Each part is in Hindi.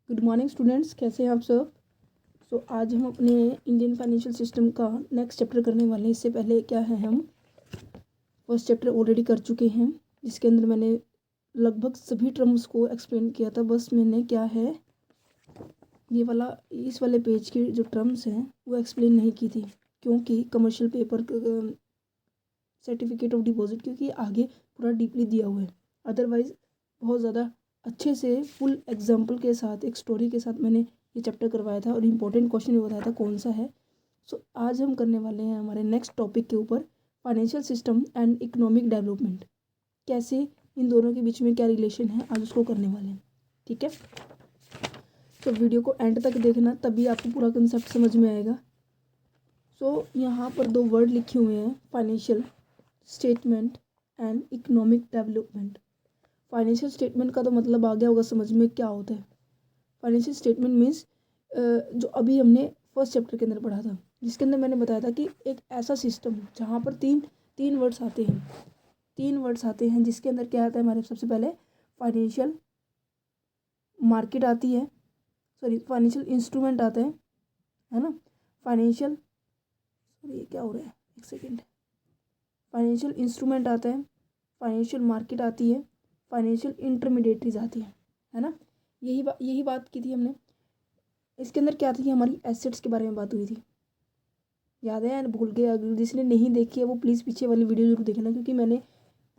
गुड मॉर्निंग स्टूडेंट्स, कैसे हैं आप सब। आज हम अपने इंडियन फाइनेंशियल सिस्टम का नेक्स्ट चैप्टर करने वाले हैं। इससे पहले क्या है, हम फर्स्ट चैप्टर ऑलरेडी कर चुके हैं, जिसके अंदर मैंने लगभग सभी टर्म्स को एक्सप्लेन किया था। बस मैंने क्या है, ये वाला इस वाले पेज की जो टर्म्स हैं वो एक्सप्लेन नहीं की थी, क्योंकि commercial paper certificate of deposit क्योंकि आगे पूरा डीपली दिया हुआ है। अदरवाइज़ बहुत ज़्यादा अच्छे से फुल एग्जाम्पल के साथ एक स्टोरी के साथ मैंने ये चैप्टर करवाया था और इम्पोर्टेंट क्वेश्चन भी बताया था कौन सा है। आज हम करने वाले हैं हमारे नेक्स्ट टॉपिक के ऊपर financial system and economic development. कैसे इन दोनों के बीच में क्या रिलेशन है, आज उसको करने वाले हैं। ठीक है, तो वीडियो को एंड तक देखना, तभी आपको पूरा कंसेप्ट समझ में आएगा। यहाँ पर दो वर्ड लिखे हुए हैं, financial statement and economic development. Financial statement का तो मतलब आ गया होगा समझ में, क्या होता है। फाइनेंशियल स्टेटमेंट मीन्स जो अभी हमने फर्स्ट चैप्टर के अंदर पढ़ा था, जिसके अंदर मैंने बताया था कि एक ऐसा सिस्टम जहाँ पर तीन वर्ड्स आते हैं, जिसके अंदर क्या आता है हमारे। सबसे पहले फाइनेंशियल मार्केट आती है, फाइनेंशियल इंस्ट्रूमेंट आता है ना। ये क्या हो रहा है, एक सेकेंड। फाइनेंशियल इंस्ट्रूमेंट आता है, फाइनेंशियल मार्केट आती है, फाइनेंशियल इंटरमीडिएटरीज आती है ना। यही बात की थी हमने। इसके अंदर क्या थी, हमारी एसेट्स के बारे में बात हुई थी, याद है या भूल गए। अगर जिसने नहीं देखी है वो प्लीज़ पीछे वाली वीडियो जरूर देखना, क्योंकि मैंने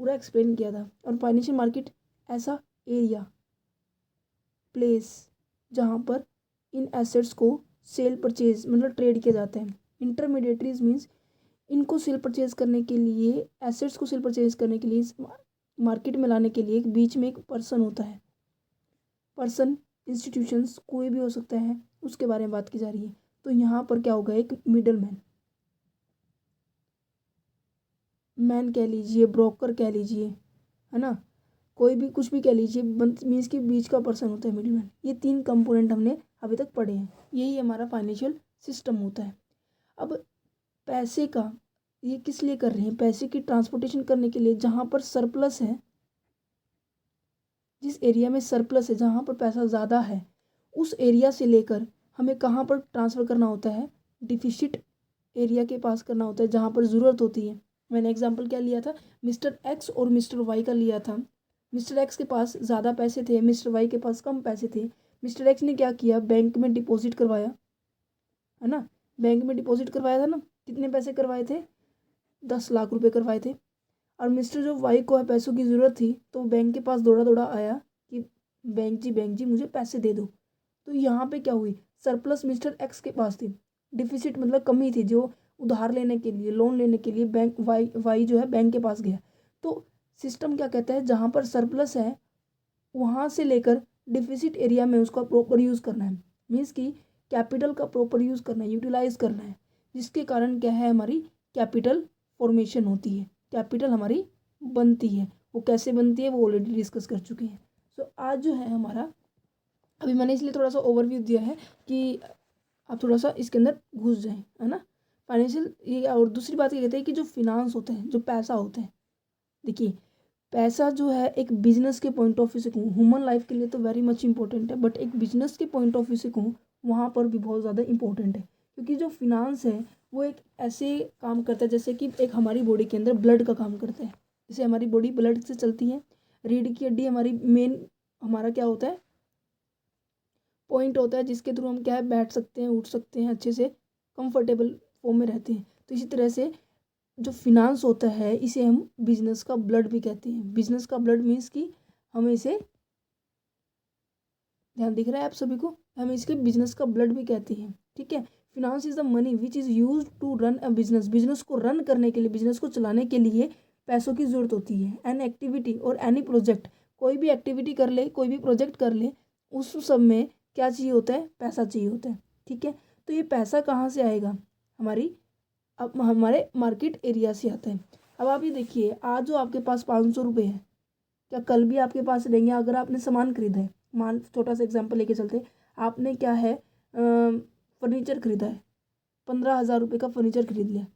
पूरा एक्सप्लेन किया था। और फाइनेंशियल मार्केट ऐसा एरिया, प्लेस जहाँ पर इन एसेट्स को सेल परचेज मतलब ट्रेड किया जाता है। इंटरमीडिएटरीज मीन्स इनको सेल परचेज करने के लिए, एसेट्स को सेल परचेज करने के लिए, मार्केट में लाने के लिए एक बीच में एक पर्सन होता है। पर्सन, इंस्टीट्यूशंस कोई भी हो सकता है, उसके बारे में बात की जा रही है। तो यहाँ पर क्या होगा, एक मिडल मैन कह लीजिए, ब्रोकर कह लीजिए, है ना, कोई भी कुछ भी कह लीजिए, मीन्स के बीच का पर्सन होता है, मिडल मैन। ये तीन कंपोनेंट हमने अभी तक पढ़े हैं, यही हमारा फाइनेंशियल सिस्टम होता है। अब पैसे का ये किस लिए कर रहे हैं, पैसे की ट्रांसपोर्टेशन करने के लिए। जहाँ पर सरप्लस है, जिस एरिया में सरप्लस है, जहाँ पर पैसा ज़्यादा है, उस एरिया से लेकर हमें कहाँ पर ट्रांसफ़र करना होता है, डिफिसिट एरिया के पास करना होता है, जहाँ पर ज़रूरत होती है। मैंने एग्जांपल क्या लिया था, मिस्टर एक्स और मिस्टर वाई का लिया था। मिस्टर एक्स के पास ज़्यादा पैसे थे, मिस्टर वाई के पास कम पैसे थे। मिस्टर एक्स ने क्या किया, बैंक में डिपॉजिट करवाया, है ना। बैंक में डिपॉजिट करवाया था ना, कितने पैसे करवाए थे, 10 लाख रुपए करवाए थे। और मिस्टर जो वाई को है पैसों की ज़रूरत थी, तो बैंक के पास दौड़ा दौड़ा आया कि बैंक जी मुझे पैसे दे दो। तो यहाँ पे क्या हुई, सरप्लस मिस्टर एक्स के पास थी, डिफिसिट मतलब कमी थी, जो उधार लेने के लिए, लोन लेने के लिए बैंक वाई जो है बैंक के पास गया। तो सिस्टम क्या कहता है, जहाँ पर सरप्लस है वहाँ से लेकर डिफिसिट एरिया में उसका प्रॉपर यूज़ करना है। मीन्स कि कैपिटल का प्रॉपर यूज़ करना है, यूटिलाइज करना है, जिसके कारण क्या है, हमारी कैपिटल फॉर्मेशन होती है, कैपिटल हमारी बनती है। वो कैसे बनती है वो ऑलरेडी डिस्कस कर चुके हैं। आज जो है हमारा, अभी मैंने इसलिए थोड़ा सा ओवरव्यू दिया है कि आप थोड़ा सा इसके अंदर घुस जाएं, है ना। फाइनेंशियल ये, और दूसरी बात ये कहते हैं कि जो फिनांस होता है, जो पैसा होता है, देखिए पैसा जो है एक बिजनेस के पॉइंट ऑफ व्यू से कहूँ, ह्यूमन लाइफ के लिए तो वेरी मच इंपॉर्टेंट है, बट एक बिजनेस के पॉइंट ऑफ व्यू से कहूँ वहाँ पर भी बहुत ज़्यादा इंपॉर्टेंट है। क्योंकि जो फिनांस है वो एक ऐसे काम करता है जैसे कि एक हमारी बॉडी के अंदर ब्लड का काम करता है। जैसे हमारी बॉडी ब्लड से चलती है, रीढ़ की हड्डी हमारी मेन, हमारा क्या होता है, पॉइंट होता है, जिसके थ्रू हम क्या है, बैठ सकते हैं, उठ सकते हैं, अच्छे से कंफर्टेबल फॉर्म में रहते हैं। तो इसी तरह से जो फिनांस होता है, इसे हम बिजनेस का ब्लड भी कहते हैं। बिजनेस का ब्लड मीन्स कि हमें इसे, ध्यान दिख रहा है आप सभी को, हम इसके बिजनेस का ब्लड भी कहते हैं। ठीक है, finance is the money which is use to run a business. Business को रन करने के लिए, बिजनेस को चलाने के लिए पैसों की जरूरत होती है। एन एक्टिविटी और एनी प्रोजेक्ट, कोई भी एक्टिविटी कर ले, कोई भी प्रोजेक्ट कर ले, उस सब में क्या चाहिए होता है, पैसा चाहिए होता है। ठीक है, तो ये पैसा कहाँ से आएगा, अब हमारे मार्केट एरिया से आता है। अब आप ये देखिए, आज जो आपके पास 500 रुपये है, क्या कल भी आपके पास रहेंगे। अगर आपने सामान खरीदा है, मान छोटा सा एग्जांपल लेके चलते, आपने क्या है, फर्नीचर खरीदा है, 15,000 रुपये का फर्नीचर खरीद लिया।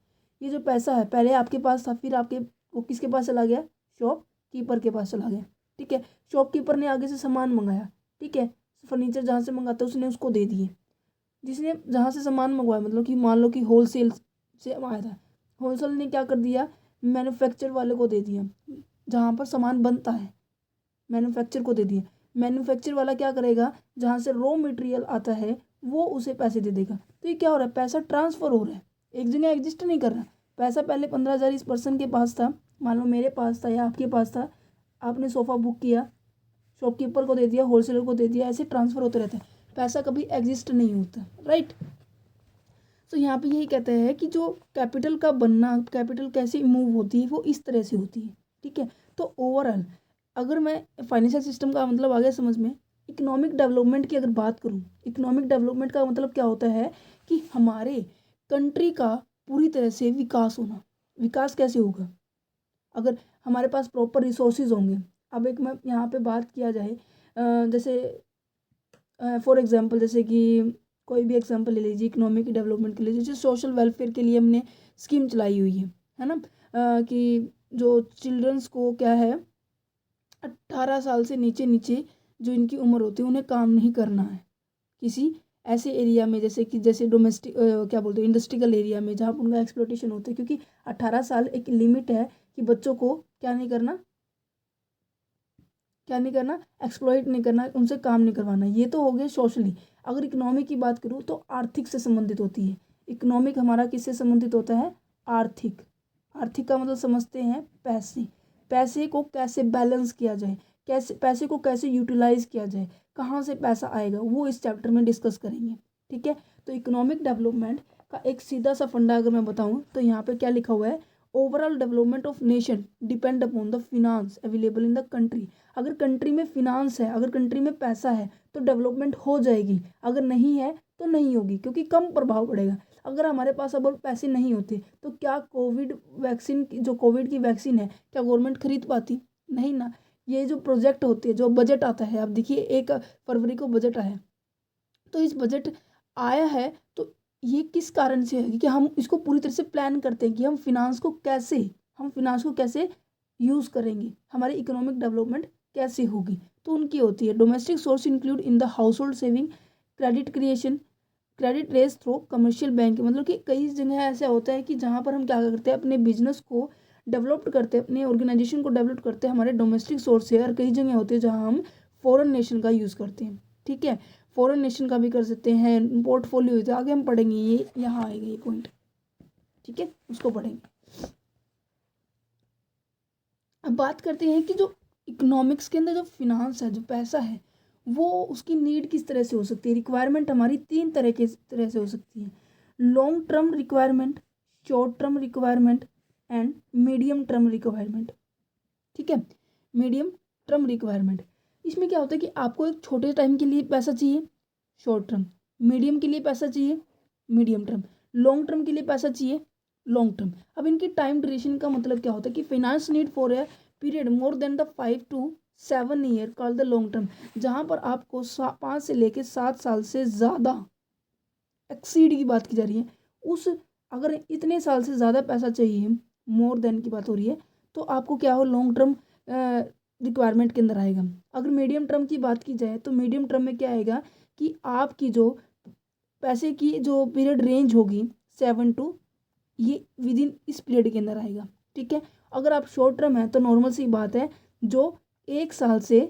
ये जो पैसा है पहले आपके पास था, फिर आपके वो किसके पास चला गया, शॉपकीपर के पास चला गया। ठीक है, शॉपकीपर ने आगे से सामान मंगाया, ठीक है, फर्नीचर जहाँ से मंगाता है उसने उसको दे दिए। जिसने जहाँ से सामान मंगवाया, मतलब कि मान लो कि होलसेल से आया था, होलसेल ने क्या कर दिया, मैन्युफैक्चर वाले को दे दिया, जहाँ पर सामान बनता है मैन्युफैक्चर को दे दिया। मैन्युफैक्चर वाला क्या करेगा, जहाँ से रॉ मटेरियल आता है वो उसे पैसे दे देगा। तो ये क्या हो रहा है, पैसा ट्रांसफ़र हो रहा है, एक जगह एग्जिस्ट नहीं कर रहा। पैसा पहले 15,000 इस पर्सन के पास था, मान लो मेरे पास था या आपके पास था, आपने सोफ़ा बुक किया, शॉपकीपर को दे दिया, होलसेलर को दे दिया, ऐसे ट्रांसफ़र होते रहते हैं, पैसा कभी एग्जिस्ट नहीं होता, राइट। तो यहाँ पे यही कहते हैं कि जो कैपिटल का बनना, कैपिटल कैसे मूव होती है वो इस तरह से होती है, ठीक है। तो ओवरऑल अगर मैं फाइनेंशियल सिस्टम का मतलब आ गया समझ में। इकोनॉमिक डेवलपमेंट की अगर बात करूँ, इकोनॉमिक डेवलपमेंट का मतलब क्या होता है कि हमारे कंट्री का पूरी तरह से विकास होना। विकास कैसे होगा, अगर हमारे पास प्रॉपर रिसोर्सेज होंगे। अब एक मैं यहाँ पे बात किया जाए, जैसे फॉर एग्जांपल, जैसे कि कोई भी एग्जांपल ले लीजिए इकोनॉमिक डेवलपमेंट के लिए, जैसे सोशल वेलफेयर के लिए हमने स्कीम चलाई हुई है ना, कि जो चिल्ड्रंस को क्या है 18 साल से नीचे नीचे जो इनकी उम्र होती है उन्हें काम नहीं करना है किसी ऐसे एरिया में, जैसे कि जैसे डोमेस्टिक क्या बोलते हैं इंडस्ट्रियल एरिया में, जहाँ पर उनका एक्सप्लोटेशन होता है। क्योंकि 18 साल एक लिमिट है कि बच्चों को क्या नहीं करना, क्या नहीं करना, एक्सप्लॉइट नहीं करना, उनसे काम नहीं करवाना। ये तो हो गए सोशली। अगर इकोनॉमिक की बात करूँ तो आर्थिक से संबंधित होती है। इकोनॉमिक हमारा किससे संबंधित होता है, आर्थिक। आर्थिक का मतलब समझते हैं पैसे, पैसे को कैसे बैलेंस किया जाए, कैसे पैसे को कैसे यूटिलाइज किया जाए, कहाँ से पैसा आएगा, वो इस चैप्टर में डिस्कस करेंगे, ठीक है। तो इकोनॉमिक डेवलपमेंट का एक सीधा सा फंडा अगर मैं बताऊँ तो यहाँ पे क्या लिखा हुआ है, overall development of nation depend upon the finance available in the country. अगर कंट्री में फिनांस है, अगर कंट्री में पैसा है तो डेवलपमेंट हो जाएगी, अगर नहीं है तो नहीं होगी, क्योंकि कम प्रभाव पड़ेगा। अगर हमारे पास अब पैसे नहीं होते तो क्या कोविड वैक्सीन, जो कोविड की वैक्सीन है, क्या गवर्नमेंट खरीद पाती, नहीं ना। ये जो प्रोजेक्ट होते हैं, जो बजट आता है, आप देखिए 1 फरवरी को बजट आया, तो इस बजट आया है तो ये किस कारण से है कि हम इसको पूरी तरह से प्लान करते हैं कि हम फिनांस को कैसे यूज़ करेंगे, हमारी इकोनॉमिक डेवलपमेंट कैसे होगी। तो उनकी होती है domestic source include in the household saving, credit creation, credit race through commercial bank. मतलब कि कई जगह ऐसा होता है कि जहाँ पर हम क्या करते हैं, अपने बिजनेस को डेवलप करते हैं, अपने ऑर्गेनाइजेशन को डेवलप करते हैं, हमारे डोमेस्टिक सोर्स है। और कई जगह होते हैं जहाँ हम फॉरेन नेशन का यूज़ करते हैं, ठीक है। फॉरेन नेशन का भी कर सकते हैं, पोर्टफोलियो होता है, आगे हम पढ़ेंगे, ये यहाँ आएगा ये पॉइंट, ठीक है, उसको पढ़ेंगे। अब बात करते हैं कि जो इकोनॉमिक्स के अंदर जो फिनांस है, जो पैसा है, वो उसकी नीड किस तरह से हो सकती है। रिक्वायरमेंट हमारी 3 तरह से हो सकती है, long term requirement, short term requirement and medium term requirement, ठीक है। मीडियम टर्म रिक्वायरमेंट, इसमें क्या होता है कि आपको एक छोटे टाइम के लिए पैसा चाहिए, शॉर्ट टर्म, मीडियम के लिए पैसा चाहिए, मीडियम टर्म, लॉन्ग टर्म के लिए पैसा चाहिए, लॉन्ग टर्म। अब इनकी टाइम ड्यूरेशन का मतलब क्या होता है कि finance need for a period more than the 5 to 7 year called the long term, जहाँ पर आपको 5 से लेकर 7 साल से ज़्यादा, एक्सीड की बात की जा रही है, उस अगर इतने साल से ज़्यादा पैसा चाहिए, मोर देन की बात हो रही है, तो आपको क्या हो, लॉन्ग टर्म रिक्वायरमेंट के अंदर आएगा। अगर मीडियम टर्म की बात की जाए तो मीडियम टर्म में क्या आएगा कि आपकी जो पैसे की जो पीरियड रेंज होगी 7 to, ये विद इन इस पीरियड के अंदर आएगा, ठीक है। अगर आप शॉर्ट टर्म है तो नॉर्मल सी बात है, जो 1 साल से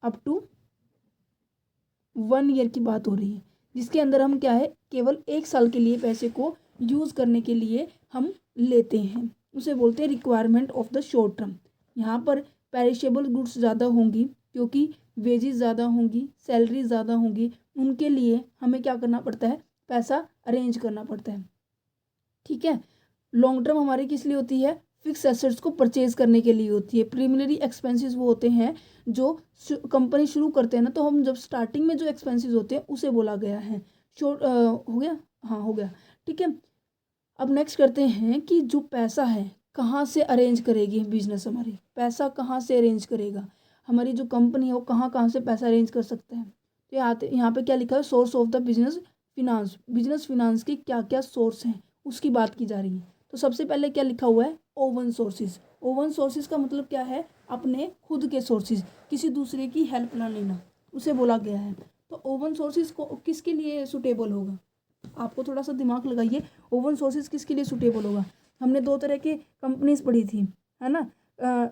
अप टू 1 ईयर की बात हो रही है, जिसके अंदर हम क्या है, केवल 1 साल के लिए पैसे को यूज़ करने के लिए हम लेते हैं, उसे बोलते हैं requirement of the short term. यहाँ पर पेरिशेबल गुड्स ज़्यादा होंगी क्योंकि वेजेस ज़्यादा होंगी, सैलरी ज़्यादा होंगी, उनके लिए हमें क्या करना पड़ता है, पैसा अरेंज करना पड़ता है, ठीक है। लॉन्ग टर्म हमारी किस लिए होती है, फिक्स एसेट्स को परचेज करने के लिए होती है। प्रीमिनरी एक्सपेंसेस वो होते हैं जो कंपनी शुरू करते हैं ना, तो हम जब स्टार्टिंग में जो एक्सपेंसेस होते हैं उसे बोला गया है। शॉर्ट हो गया, हाँ हो गया, ठीक है। अब नेक्स्ट करते हैं कि जो पैसा है कहाँ से अरेंज करेगी बिजनेस, हमारी पैसा कहाँ से अरेंज करेगा, हमारी जो कंपनी है वो कहाँ कहाँ से पैसा अरेंज कर सकते हैं। तो यहाँ पे क्या लिखा है, source of the business finance, business finance के क्या क्या सोर्स हैं उसकी बात की जा रही है। तो सबसे पहले क्या लिखा हुआ है, ओवन सोर्सेज। ओवन सोर्सेज का मतलब क्या है, अपने खुद के सोर्सेज, किसी दूसरे की हेल्प ना लेना, उसे बोला गया है। तो ओवन सोर्सेज को किसके लिए सूटेबल होगा? आपको थोड़ा सा दिमाग लगाइए, ओवन सोर्सेज किसके लिए सूटेबल होगा? हमने 2 तरह के कंपनीज पढ़ी थी, है ना।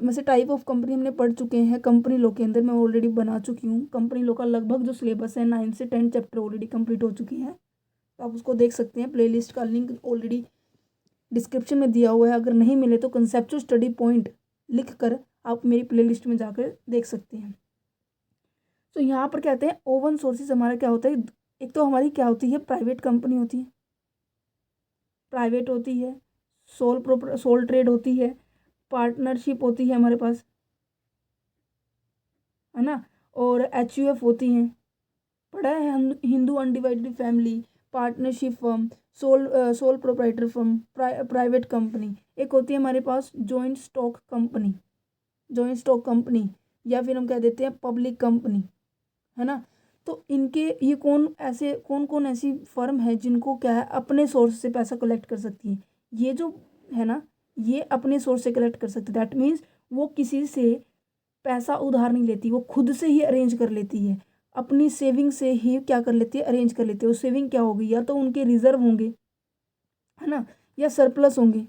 वैसे टाइप ऑफ कंपनी हमने पढ़ चुके हैं, कंपनी लॉ के अंदर मैं ऑलरेडी बना चुकी हूँ। कंपनी लॉ का लगभग जो सिलेबस है 9 से 10 चैप्टर ऑलरेडी कंप्लीट हो चुकी हैं, तो आप उसको देख सकते हैं। प्लेलिस्ट का लिंक ऑलरेडी डिस्क्रिप्शन में दिया हुआ है, अगर नहीं मिले तो कंसेप्चुअल स्टडी पॉइंट लिख कर आप मेरी प्लेलिस्ट में जाकर देख सकते हैं। तो यहाँ पर कहते हैं ओवन सोर्सेज हमारा क्या होता है, एक तो हमारी क्या होती है, प्राइवेट कंपनी होती है, प्राइवेट होती है, सोल ट्रेड होती है, पार्टनरशिप होती है हमारे पास, है ना, और HUF होती हैं, पढ़ा है हम, Hindu undivided family, partnership firm, sole proprietor firm, private company. एक होती है हमारे पास joint stock company, joint stock company, या फिर हम कह देते हैं पब्लिक कंपनी, है ना। तो इनके ये कौन कौन ऐसी फर्म है जिनको क्या है अपने सोर्स से पैसा कलेक्ट कर सकती है? ये जो है ना, ये अपने सोर्स से कलेक्ट कर सकती है। दैट मीन्स वो किसी से पैसा उधार नहीं लेती, वो खुद से ही अरेंज कर लेती है, अपनी सेविंग से ही क्या कर लेती है, अरेंज कर लेती है। वो सेविंग क्या होगी, या तो उनके रिजर्व होंगे, है ना, या सरप्लस होंगे,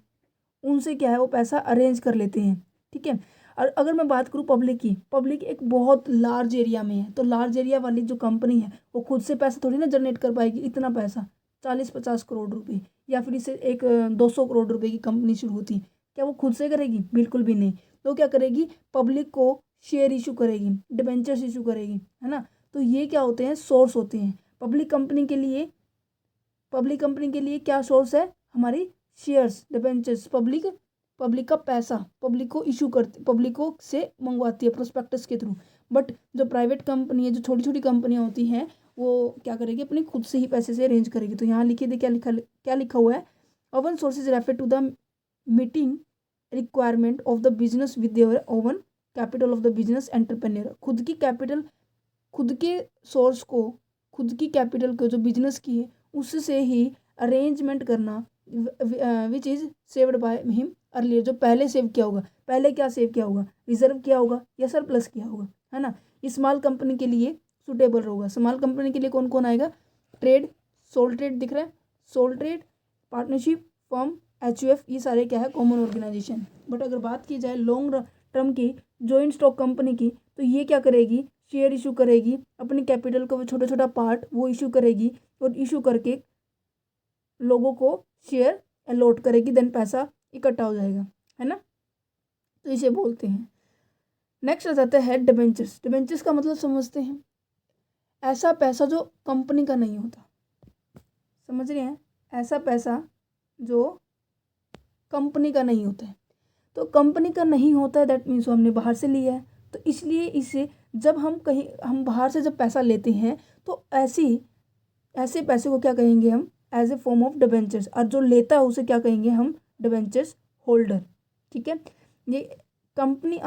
उनसे क्या है वो पैसा अरेंज कर लेते हैं, ठीक है। और अगर मैं बात करूँ पब्लिक की, पब्लिक एक बहुत लार्ज एरिया में है, तो लार्ज एरिया वाली जो कंपनी है वो खुद से पैसा थोड़ी ना जनरेट कर पाएगी, इतना पैसा 40-50 करोड़ रुपए, या फिर इसे एक 200 करोड़ रुपए की कंपनी शुरू होती है, क्या वो खुद से करेगी? बिल्कुल भी नहीं। तो क्या करेगी, पब्लिक को शेयर इशू करेगी, डिबेंचर्स इशू करेगी, है ना। तो ये क्या होते हैं, सोर्स होते हैं पब्लिक कंपनी के लिए। पब्लिक कंपनी के लिए क्या सोर्स है, हमारी शेयर्स, डिबेंचर्स, पब्लिक का पैसा पब्लिक को इशू करती, पब्लिक को से मंगवाती है प्रोस्पेक्टस के थ्रू। बट जो प्राइवेट कंपनी है, जो छोटी छोटी कंपनियां होती हैं, वो क्या करेगी, अपने खुद से ही पैसे से अरेंज करेगी। तो यहाँ लिखिए, क्या लिखा हुआ है, own sources refer to the meeting requirement of the business with their own capital of the business entrepreneur. खुद की कैपिटल, खुद के सोर्स को, खुद की कैपिटल को जो बिजनेस की है उससे ही अरेंजमेंट करना, which is saved by him earlier. जो पहले सेव किया होगा, पहले क्या सेव किया होगा, रिजर्व किया होगा या सरप्लस किया होगा, है ना। स्मॉल कंपनी के लिए सुटेबल होगा। स्मॉल कंपनी के लिए कौन कौन आएगा, ट्रेड, सोल ट्रेड दिख रहा है, sole trade, partnership firm, HUF, ये सारे क्या है, कॉमन ऑर्गेनाइजेशन। बट अगर बात की जाए लॉन्ग टर्म की, जॉइंट स्टॉक कंपनी की, तो ये क्या करेगी, शेयर इशू करेगी, अपनी कैपिटल का वो छोटा छोटा पार्ट वो इशू करेगी, और इशू करके लोगों को शेयर अलॉट करेगी, देन पैसा इकट्ठा हो जाएगा, है ना। तो इसे बोलते हैं। नेक्स्ट आ जाता है डिबेंचर्स। डिबेंचर्स का मतलब समझते हैं, ऐसा पैसा जो कंपनी का नहीं होता, समझ रहे हैं, ऐसा पैसा जो कंपनी का नहीं होता है। तो कंपनी का नहीं होता है, दैट मीन्स हमने बाहर से लिया है, तो इसलिए इसे जब हम बाहर से जब पैसा लेते हैं, तो ऐसे पैसे को क्या कहेंगे हम, as a form of debentures. और जो लेता है उसे क्या कहेंगे हम, डिबेंचर्स होल्डर, ठीक है। ये company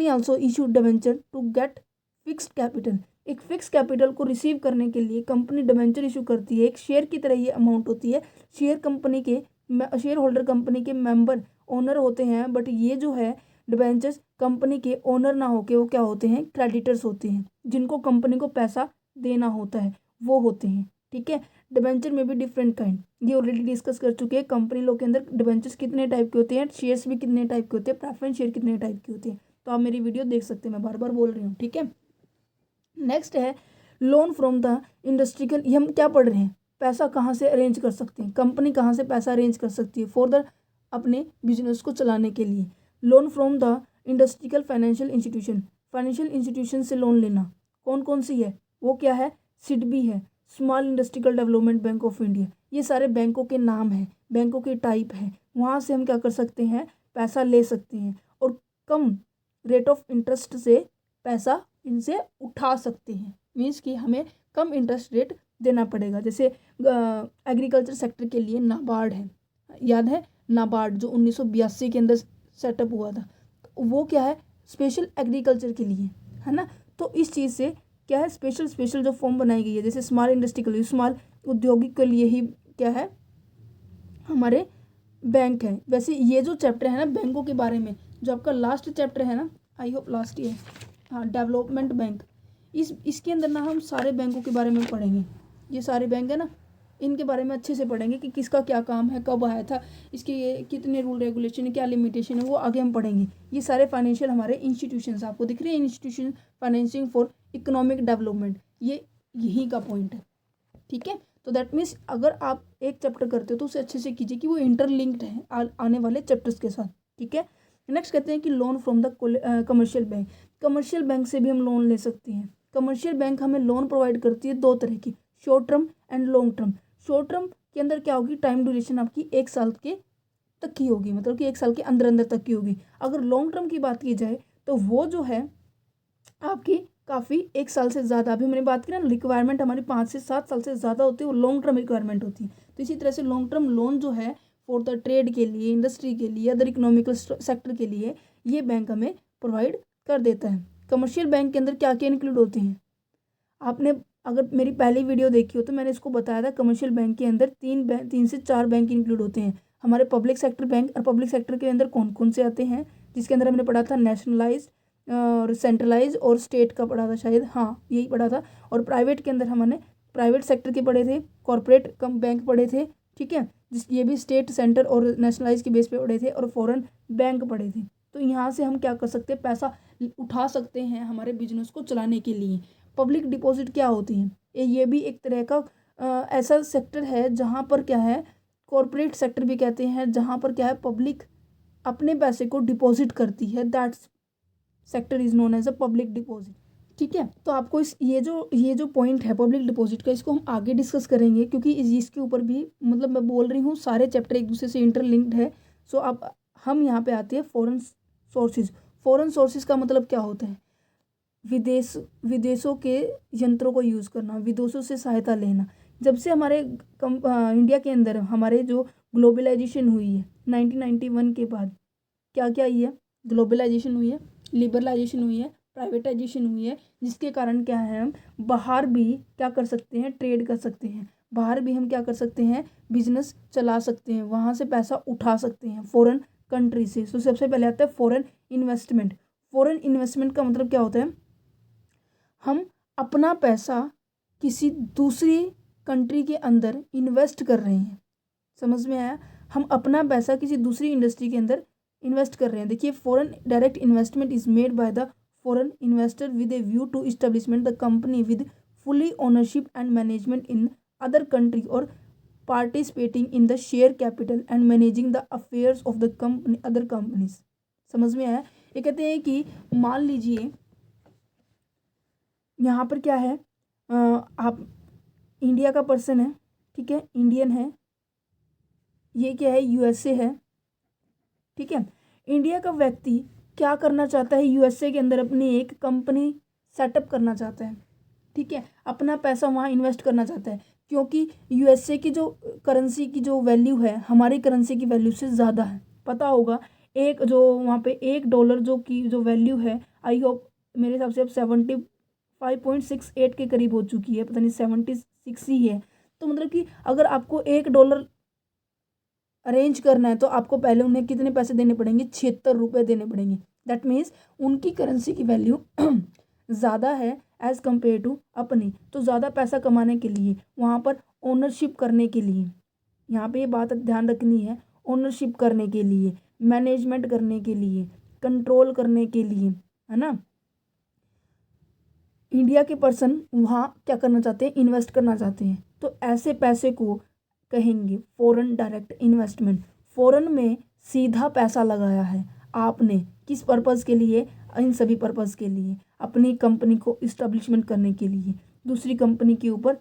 also issue debenture to get fixed capital. एक फिक्स कैपिटल को रिसीव करने के लिए कंपनी डिबेंचर इशू करती है। एक शेयर की तरह ये अमाउंट होती है। शेयर होल्डर कंपनी के मेंबर ओनर होते हैं, बट ये जो है डिबेंचर्स कंपनी के ओनर ना होके वो क्या होते हैं, क्रेडिटर्स होते हैं, जिनको कंपनी को पैसा देना होता है वो होते हैं, ठीक है। डिबेंचर में भी डिफरेंट काइंड, ये ऑलरेडी डिस्कस कर चुके हैं। कंपनी लोग के अंदर डिबेंचर्स कितने टाइप के होते हैं, शेयर्स भी कितने टाइप के होते हैं, प्रेफरेंस शेयर कितने टाइप के होते हैं। तो आप मेरी वीडियो देख सकते हैं, मैं बार बार बोल रही हूँ, ठीक है। नेक्स्ट है लोन फ्रॉम द इंडस्ट्रियल। ये हम क्या पढ़ रहे हैं, पैसा कहाँ से अरेंज कर सकते हैं, कंपनी कहाँ से पैसा अरेंज कर सकती है फॉर द अपने बिजनेस को चलाने के लिए। Loan from the industrial financial institution, financial institution से लोन लेना कौन कौन सी है, वो क्या है, सिडबी है, small industrial development bank of India. ये सारे बैंकों के नाम हैं, बैंकों के टाइप हैं, वहाँ से हम क्या कर सकते हैं, पैसा ले सकते हैं, और कम रेट ऑफ इंटरेस्ट से पैसा इनसे उठा सकते हैं। मीन्स कि हमें कम इंटरेस्ट रेट देना पड़ेगा। जैसे एग्रीकल्चर सेक्टर के लिए नाबार्ड है, याद है नाबार्ड, जो 1982 के अंदर सेटअप हुआ था, वो क्या है, स्पेशल एग्रीकल्चर के लिए, है ना। तो इस चीज़ से क्या है, स्पेशल जो फॉर्म बनाई गई है, जैसे स्मॉल इंडस्ट्री के लिए, स्मॉल औद्योगिक के लिए ही क्या है, हमारे बैंक है। वैसे ये जो चैप्टर है ना बैंकों के बारे में, जो आपका लास्ट चैप्टर है ना, आई होप लास्ट ही है, हाँ, डेवलपमेंट बैंक, इसके अंदर ना हम सारे बैंकों के बारे में पढ़ेंगे। ये सारे बैंक है ना, इनके बारे में अच्छे से पढ़ेंगे कि किसका क्या काम है, कब आया था, इसके ये कितने रूल रेगुलेशन है, क्या लिमिटेशन है, वो आगे हम पढ़ेंगे। ये सारे फाइनेंशियल हमारे इंस्टीट्यूशंस आपको दिख रहे हैं, institution financing for economic development, ये यही का पॉइंट है। ठीक है, तो दैट मीन्स अगर आप एक चैप्टर करते हो तो उसे अच्छे से कीजिए कि वो इंटरलिंक्ड है आने वाले चैप्टर्स के साथ। ठीक है, नेक्स्ट कहते हैं कि loan from the commercial bank. Commercial bank से भी हम लोन ले सकते हैं। कमर्शियल बैंक हमें लोन प्रोवाइड करती है दो तरह की, short term and long term. Short term के अंदर क्या होगी, टाइम ड्यूरेशन आपकी 1 साल के तक की होगी, मतलब कि 1 साल के अंदर अंदर तक की होगी। अगर लॉन्ग टर्म की बात की जाए तो वो जो है आपकी काफ़ी 1 साल से ज़्यादा, अभी मैंने बात की ना रिक्वायरमेंट हमारी 5 से 7 साल से ज़्यादा होती है, वो लॉन्ग टर्म रिक्वायरमेंट होती है। तो इसी तरह से लॉन्ग टर्म लोन जो है फॉर द ट्रेड के लिए, इंडस्ट्री के लिए, अदर इकोनॉमिकल सेक्टर के लिए ये बैंक हमें प्रोवाइड कर देता है। कमर्शियल बैंक के अंदर क्या क्या इंक्लूड होते हैं, आपने अगर मेरी पहली वीडियो देखी हो तो मैंने इसको बताया था। कमर्शियल बैंक के अंदर 3 से 4 बैंक इंक्लूड होते हैं हमारे पब्लिक सेक्टर बैंक। और पब्लिक सेक्टर के अंदर कौन कौन से आते हैं, जिसके अंदर हमने पढ़ा था नेशनलाइज और सेंट्रलाइज और स्टेट का पढ़ा था शायद, हाँ यही पढ़ा था। और प्राइवेट के अंदर हमने प्राइवेट सेक्टर के पढ़े थे, कॉरपोरेट कम बैंक पढ़े थे। ठीक है, ये भी स्टेट सेंटर और नेशनलाइज के बेस पे पढ़े थे, और फॉरेन बैंक पढ़े थे। तो यहाँ से हम क्या कर सकते हैं, पैसा उठा सकते हैं हमारे बिजनेस को चलाने के लिए। पब्लिक डिपॉजिट क्या होती है, ये भी एक तरह का ऐसा सेक्टर है जहाँ पर क्या है, कॉरपोरेट सेक्टर भी कहते हैं, जहाँ पर क्या है पब्लिक अपने पैसे को डिपॉजिट करती है, that's sector is known as a public deposit. ठीक है, तो आपको ये जो पॉइंट है पब्लिक डिपॉजिट का, इसको हम आगे डिस्कस करेंगे, क्योंकि इसके ऊपर भी मतलब मैं बोल रही हूँ सारे चैप्टर एक दूसरे से इंटरलिंक्ड है। सो अब हम यहाँ पे आते हैं फॉरेन सोर्सेज। फॉरेन सोर्सेज का मतलब क्या होता है, विदेशों के यंत्रों को यूज़ करना, विदेशों से सहायता लेना। जब से हमारे इंडिया के अंदर हमारे जो ग्लोबलाइजेशन हुई है 1991 के बाद, क्या क्या हुई है, ग्लोबलाइजेशन हुई है, लिबरलाइजेशन हुई है, प्राइवेटाइजेशन हुई है, जिसके कारण क्या है हम बाहर भी क्या कर सकते हैं, ट्रेड कर सकते हैं, बाहर भी हम क्या कर सकते हैं, बिजनेस चला सकते हैं, वहाँ से पैसा उठा सकते हैं फॉरेन कंट्री से। तो सबसे पहले आता है फॉरेन इन्वेस्टमेंट। फॉरेन इन्वेस्टमेंट का मतलब क्या होता है, हम अपना पैसा किसी दूसरी कंट्री के अंदर इन्वेस्ट कर रहे हैं। समझ में आया, हम अपना पैसा किसी दूसरी इंडस्ट्री के अंदर इन्वेस्ट कर रहे हैं। देखिए, foreign direct investment is made by the foreign investor with a view to establishment the company with fully ownership and management in other country और participating in the share capital and managing the affairs of the company other companies. समझ में आया, ये कहते हैं कि मान लीजिए यहाँ पर क्या है, आप इंडिया का पर्सन है, ठीक है, इंडियन है, ये क्या है, यूएसए है। ठीक है, इंडिया का व्यक्ति क्या करना चाहता है, यूएसए के अंदर अपनी एक कंपनी सेटअप करना चाहता है। ठीक है, अपना पैसा वहाँ इन्वेस्ट करना चाहता है, क्योंकि यूएसए की जो करेंसी की जो वैल्यू है हमारी करेंसी की वैल्यू से ज़्यादा है। पता होगा, एक जो वहाँ पे $1 जो की जो वैल्यू है, आई होप मेरे हिसाब से अब 75.68 के करीब हो चुकी है, पता नहीं 76 ही है। तो मतलब कि अगर आपको $1 अरेंज करना है तो आपको पहले उन्हें कितने पैसे देने पड़ेंगे, 76 रुपये देने पड़ेंगे। दैट मीन्स उनकी करेंसी की वैल्यू ज़्यादा है एज़ कम्पेयर टू अपनी। तो ज़्यादा पैसा कमाने के लिए, वहाँ पर ओनरशिप करने के लिए, यहाँ पे ये बात ध्यान रखनी है, ओनरशिप करने के लिए, मैनेजमेंट करने के लिए, कंट्रोल करने के लिए, है ना, इंडिया के पर्सन वहाँ क्या करना चाहते हैं, इन्वेस्ट करना चाहते हैं। तो ऐसे पैसे को कहेंगे फॉरेन डायरेक्ट इन्वेस्टमेंट। फॉरेन में सीधा पैसा लगाया है आपने, किस पर्पज़ के लिए, इन सभी पर्पज़ के लिए, अपनी कंपनी को इस्टेब्लिशमेंट करने के लिए, दूसरी कंपनी के ऊपर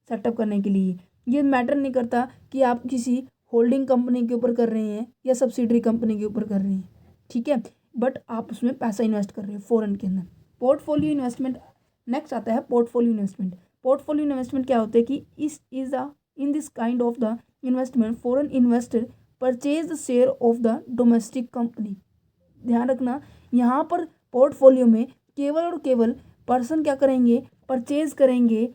सेटअप करने के लिए। ये मैटर नहीं करता कि आप किसी होल्डिंग कंपनी के ऊपर कर रहे हैं या सब्सिडरी कंपनी के ऊपर कर रहे हैं। ठीक है, बट आप उसमें पैसा इन्वेस्ट कर रहे हैं फॉरेन के अंदर। पोर्टफोलियो इन्वेस्टमेंट नेक्स्ट आता है, पोर्टफोलियो इन्वेस्टमेंट। पोर्टफोलियो इन्वेस्टमेंट क्या होता है कि in this kind of the investment foreign investor purchase the share of the domestic company. ध्यान रखना, यहाँ पर पोर्टफोलियो में केवल और केवल पर्सन क्या करेंगे, परचेज करेंगे,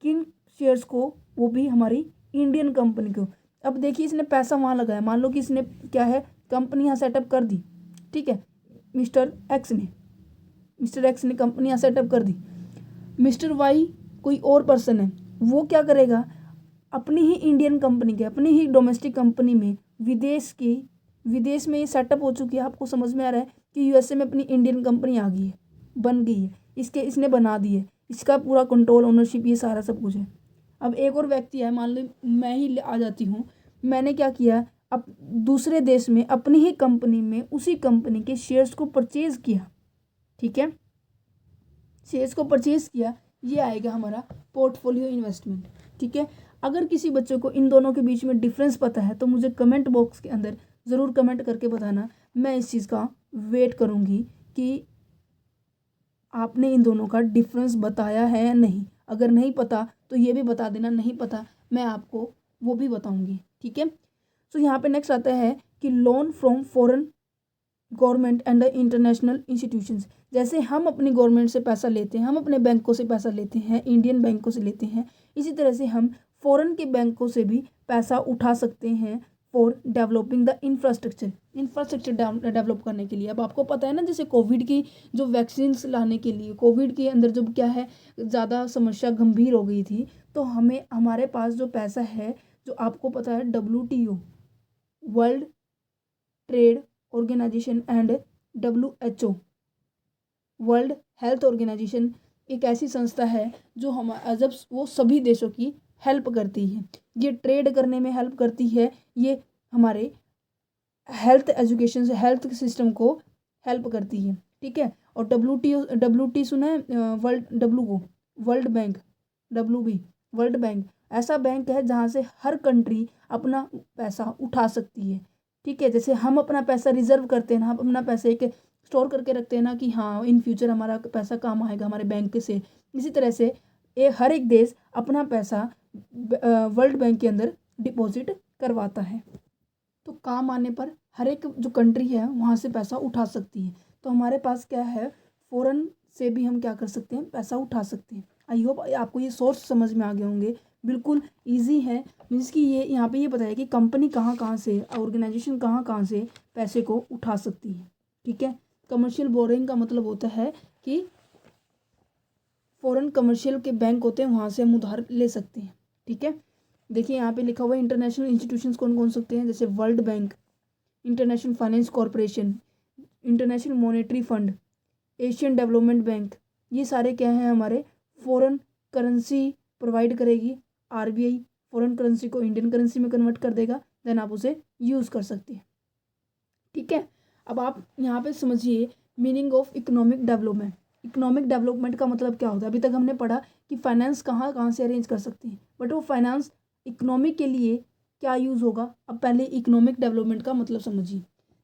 किन शेयर्स को, वो भी हमारी इंडियन कंपनी को। अब देखिए, इसने पैसा वहाँ लगाया, मान लो कि इसने क्या है, कंपनी यहाँ सेटअप कर दी। ठीक है, मिस्टर एक्स ने कंपनी यहाँ सेटअप कर दी। मिस्टर वाई कोई और पर्सन है, वो क्या करेगा, अपनी ही इंडियन कंपनी के, अपनी ही डोमेस्टिक कंपनी में, विदेश में ये सेटअप हो चुकी है, आपको समझ में आ रहा है कि यूएसए में अपनी इंडियन कंपनी आ गई है, बन गई है, इसने बना दी है, इसका पूरा कंट्रोल, ओनरशिप, ये सारा सब कुछ है। अब एक और व्यक्ति है, मान लो मैं ही आ जाती हूँ, मैंने क्या किया, अब दूसरे देश में अपनी ही कंपनी में उसी कंपनी के शेयर्स को परचेज किया, ठीक है, शेयर्स को परचेज किया, ये आएगा हमारा पोर्टफोलियो इन्वेस्टमेंट, ठीक है। अगर किसी बच्चे को इन दोनों के बीच में डिफरेंस पता है तो मुझे कमेंट बॉक्स के अंदर ज़रूर कमेंट करके बताना, मैं इस चीज़ का वेट करूँगी कि आपने इन दोनों का डिफरेंस बताया है या नहीं। अगर नहीं पता तो ये भी बता देना, नहीं पता मैं आपको वो भी बताऊँगी, ठीक है। तो यहाँ पे नेक्स्ट आता है कि loan from foreign government and international institutions. जैसे हम अपनी गवर्नमेंट से पैसा लेते हैं, हम अपने बैंकों से पैसा लेते हैं, इंडियन बैंकों से लेते हैं, इसी तरह से हम फॉरेन के बैंकों से भी पैसा उठा सकते हैं for developing the infrastructure develop करने के लिए। अब आपको पता है ना, जैसे कोविड की जो वैक्सीन लाने के लिए, कोविड के अंदर जब क्या है ज़्यादा समस्या गंभीर हो गई थी, तो हमें हमारे पास जो पैसा है, जो आपको पता है WTO, world trade organisation and WHO, world health organisation, एक ऐसी संस्था है जो जब वो सभी देशों की हेल्प करती है, ये ट्रेड करने में हेल्प करती है, ये हमारे हेल्थ एजुकेशन से हेल्थ सिस्टम को हेल्प करती है, ठीक है। और WTO सुना है, world bank, WB, world bank ऐसा बैंक है जहाँ से हर कंट्री अपना पैसा उठा सकती है, ठीक है। जैसे हम अपना पैसा रिजर्व करते हैं ना, हम अपना पैसा एक स्टोर करके रखते हैं ना कि हाँ इन फ्यूचर हमारा पैसा काम आएगा हमारे बैंक से, इसी तरह से हर एक देश अपना पैसा वर्ल्ड बैंक के अंदर डिपॉजिट करवाता है, तो काम आने पर हर एक जो कंट्री है वहाँ से पैसा उठा सकती है। तो हमारे पास क्या है, फ़ॉरेन से भी हम क्या कर सकते हैं, पैसा उठा सकते हैं। आई होप आपको ये सोर्स समझ में आ गए होंगे, बिल्कुल इजी है। मीन्स कि ये यहाँ पे ये बताया कि कंपनी कहाँ कहाँ से, ऑर्गेनाइजेशन कहाँ कहाँ से पैसे को उठा सकती है, ठीक है। कमर्शियल बोरिंग का मतलब होता है कि फॉरेन कमर्शियल के बैंक होते हैं, वहाँ से हम उधार ले सकते हैं, ठीक है। देखिए यहाँ पे लिखा हुआ है इंटरनेशनल इंस्टीट्यूशंस कौन कौन सकते हैं, जैसे world bank, international finance corporation, international monetary fund, Asian development bank, ये सारे क्या हैं हमारे फॉरेन करेंसी प्रोवाइड करेगी। RBI फॉरेन करेंसी को इंडियन करेंसी में कन्वर्ट कर देगा, देन आप उसे यूज़ कर सकते हैं, ठीक है। अब आप यहाँ पे समझिए meaning of economic development. Economic development का मतलब क्या होता है, अभी तक हमने पढ़ा कि फाइनेंस कहाँ कहाँ से अरेंज कर सकते हैं, बट वो फाइनेंस इकोनॉमिक के लिए क्या यूज़ होगा। अब पहले इकोनॉमिक डेवलपमेंट का मतलब समझिए।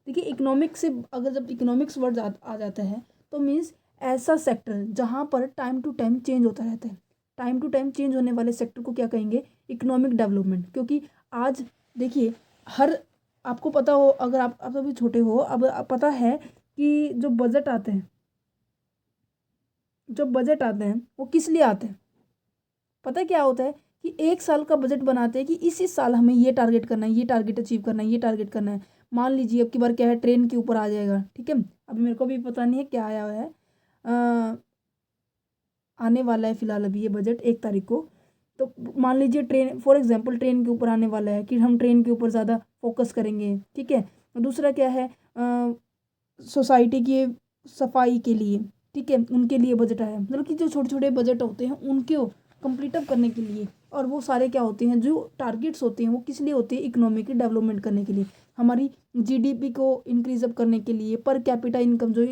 देखिए इकोनॉमिक से अगर जब इकोनॉमिक्स वर्ड आ जाता है तो मीन्स ऐसा सेक्टर जहाँ पर टाइम टू टाइम चेंज होता रहता है, टाइम टू टाइम चेंज होने वाले सेक्टर को क्या कहेंगे, इकोनॉमिक डेवलपमेंट। क्योंकि आज देखिए हर, आपको पता हो, अगर आप अभी छोटे हो, अब पता है कि जो बजट आते हैं, वो किस लिए आते हैं, पता है क्या होता है कि एक साल का बजट बनाते हैं कि इस साल हमें ये टारगेट करना है, ये टारगेट अचीव करना है, ये टारगेट करना है। मान लीजिए अब की बार क्या है, ट्रेन के ऊपर आ जाएगा, ठीक है। अभी मेरे को भी पता नहीं है क्या आया हुआ है, आने वाला है फिलहाल अभी ये बजट 1 तारीख को। तो मान लीजिए ट्रेन, फॉर एग्जांपल ट्रेन के ऊपर आने वाला है कि हम ट्रेन के ऊपर ज़्यादा फोकस करेंगे, ठीक है। दूसरा क्या है, सोसाइटी की सफाई के लिए, ठीक है, उनके लिए बजट आया, मतलब कि जो छोटे छोटे बजट होते हैं उनको कंप्लीट अप करने के लिए। और वो सारे क्या होते हैं, जो टारगेट्स होते हैं वो किस लिए होते हैं, इकोनॉमिक डेवलपमेंट करने के लिए, हमारी GDP को इंक्रीज अप करने के लिए, पर कैपिटा इनकम जो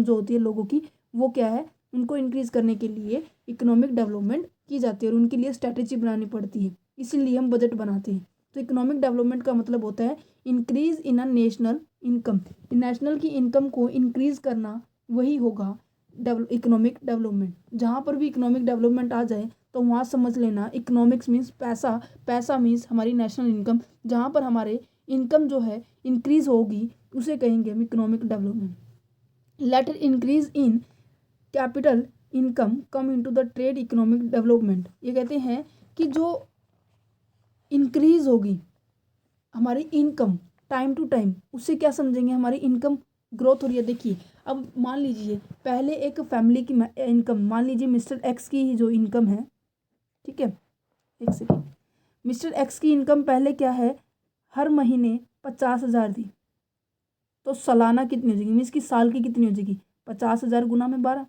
होती है लोगों की, वो क्या है, उनको इंक्रीज करने के लिए इकोनॉमिक डेवलपमेंट की जाती है और उनके लिए स्ट्रैटेजी बनानी पड़ती है, इसीलिए हम बजट बनाते हैं। तो इकोनॉमिक डेवलपमेंट का मतलब होता है increase in a national income, national की इनकम को इंक्रीज करना, वही होगा इकोनॉमिक डेवलपमेंट। जहाँ पर भी इकोनॉमिक डेवलपमेंट आ जाए तो वहाँ समझ लेना इकोनॉमिक्स मीन्स पैसा, पैसा मीन्स हमारी नेशनल इनकम, जहाँ पर हमारे इनकम जो है इंक्रीज होगी उसे कहेंगे हम economic development. Later increase in capital income come into the trade economic development. ये कहते हैं कि जो इंक्रीज होगी हमारी इनकम टाइम टू टाइम, उससे क्या समझेंगे, हमारी इनकम ग्रोथ हो रही है। देखिए अब मान लीजिए पहले एक फैमिली की इनकम, मान लीजिए मिस्टर एक्स की ही जो इनकम है, ठीक है, एक सेकेंड, मिस्टर एक्स की इनकम पहले क्या है, हर महीने 50,000 थी, तो सालाना कितनी हो जाएगी, मीन्स की साल की कितनी हो जाएगी, 50,000 गुना में 12,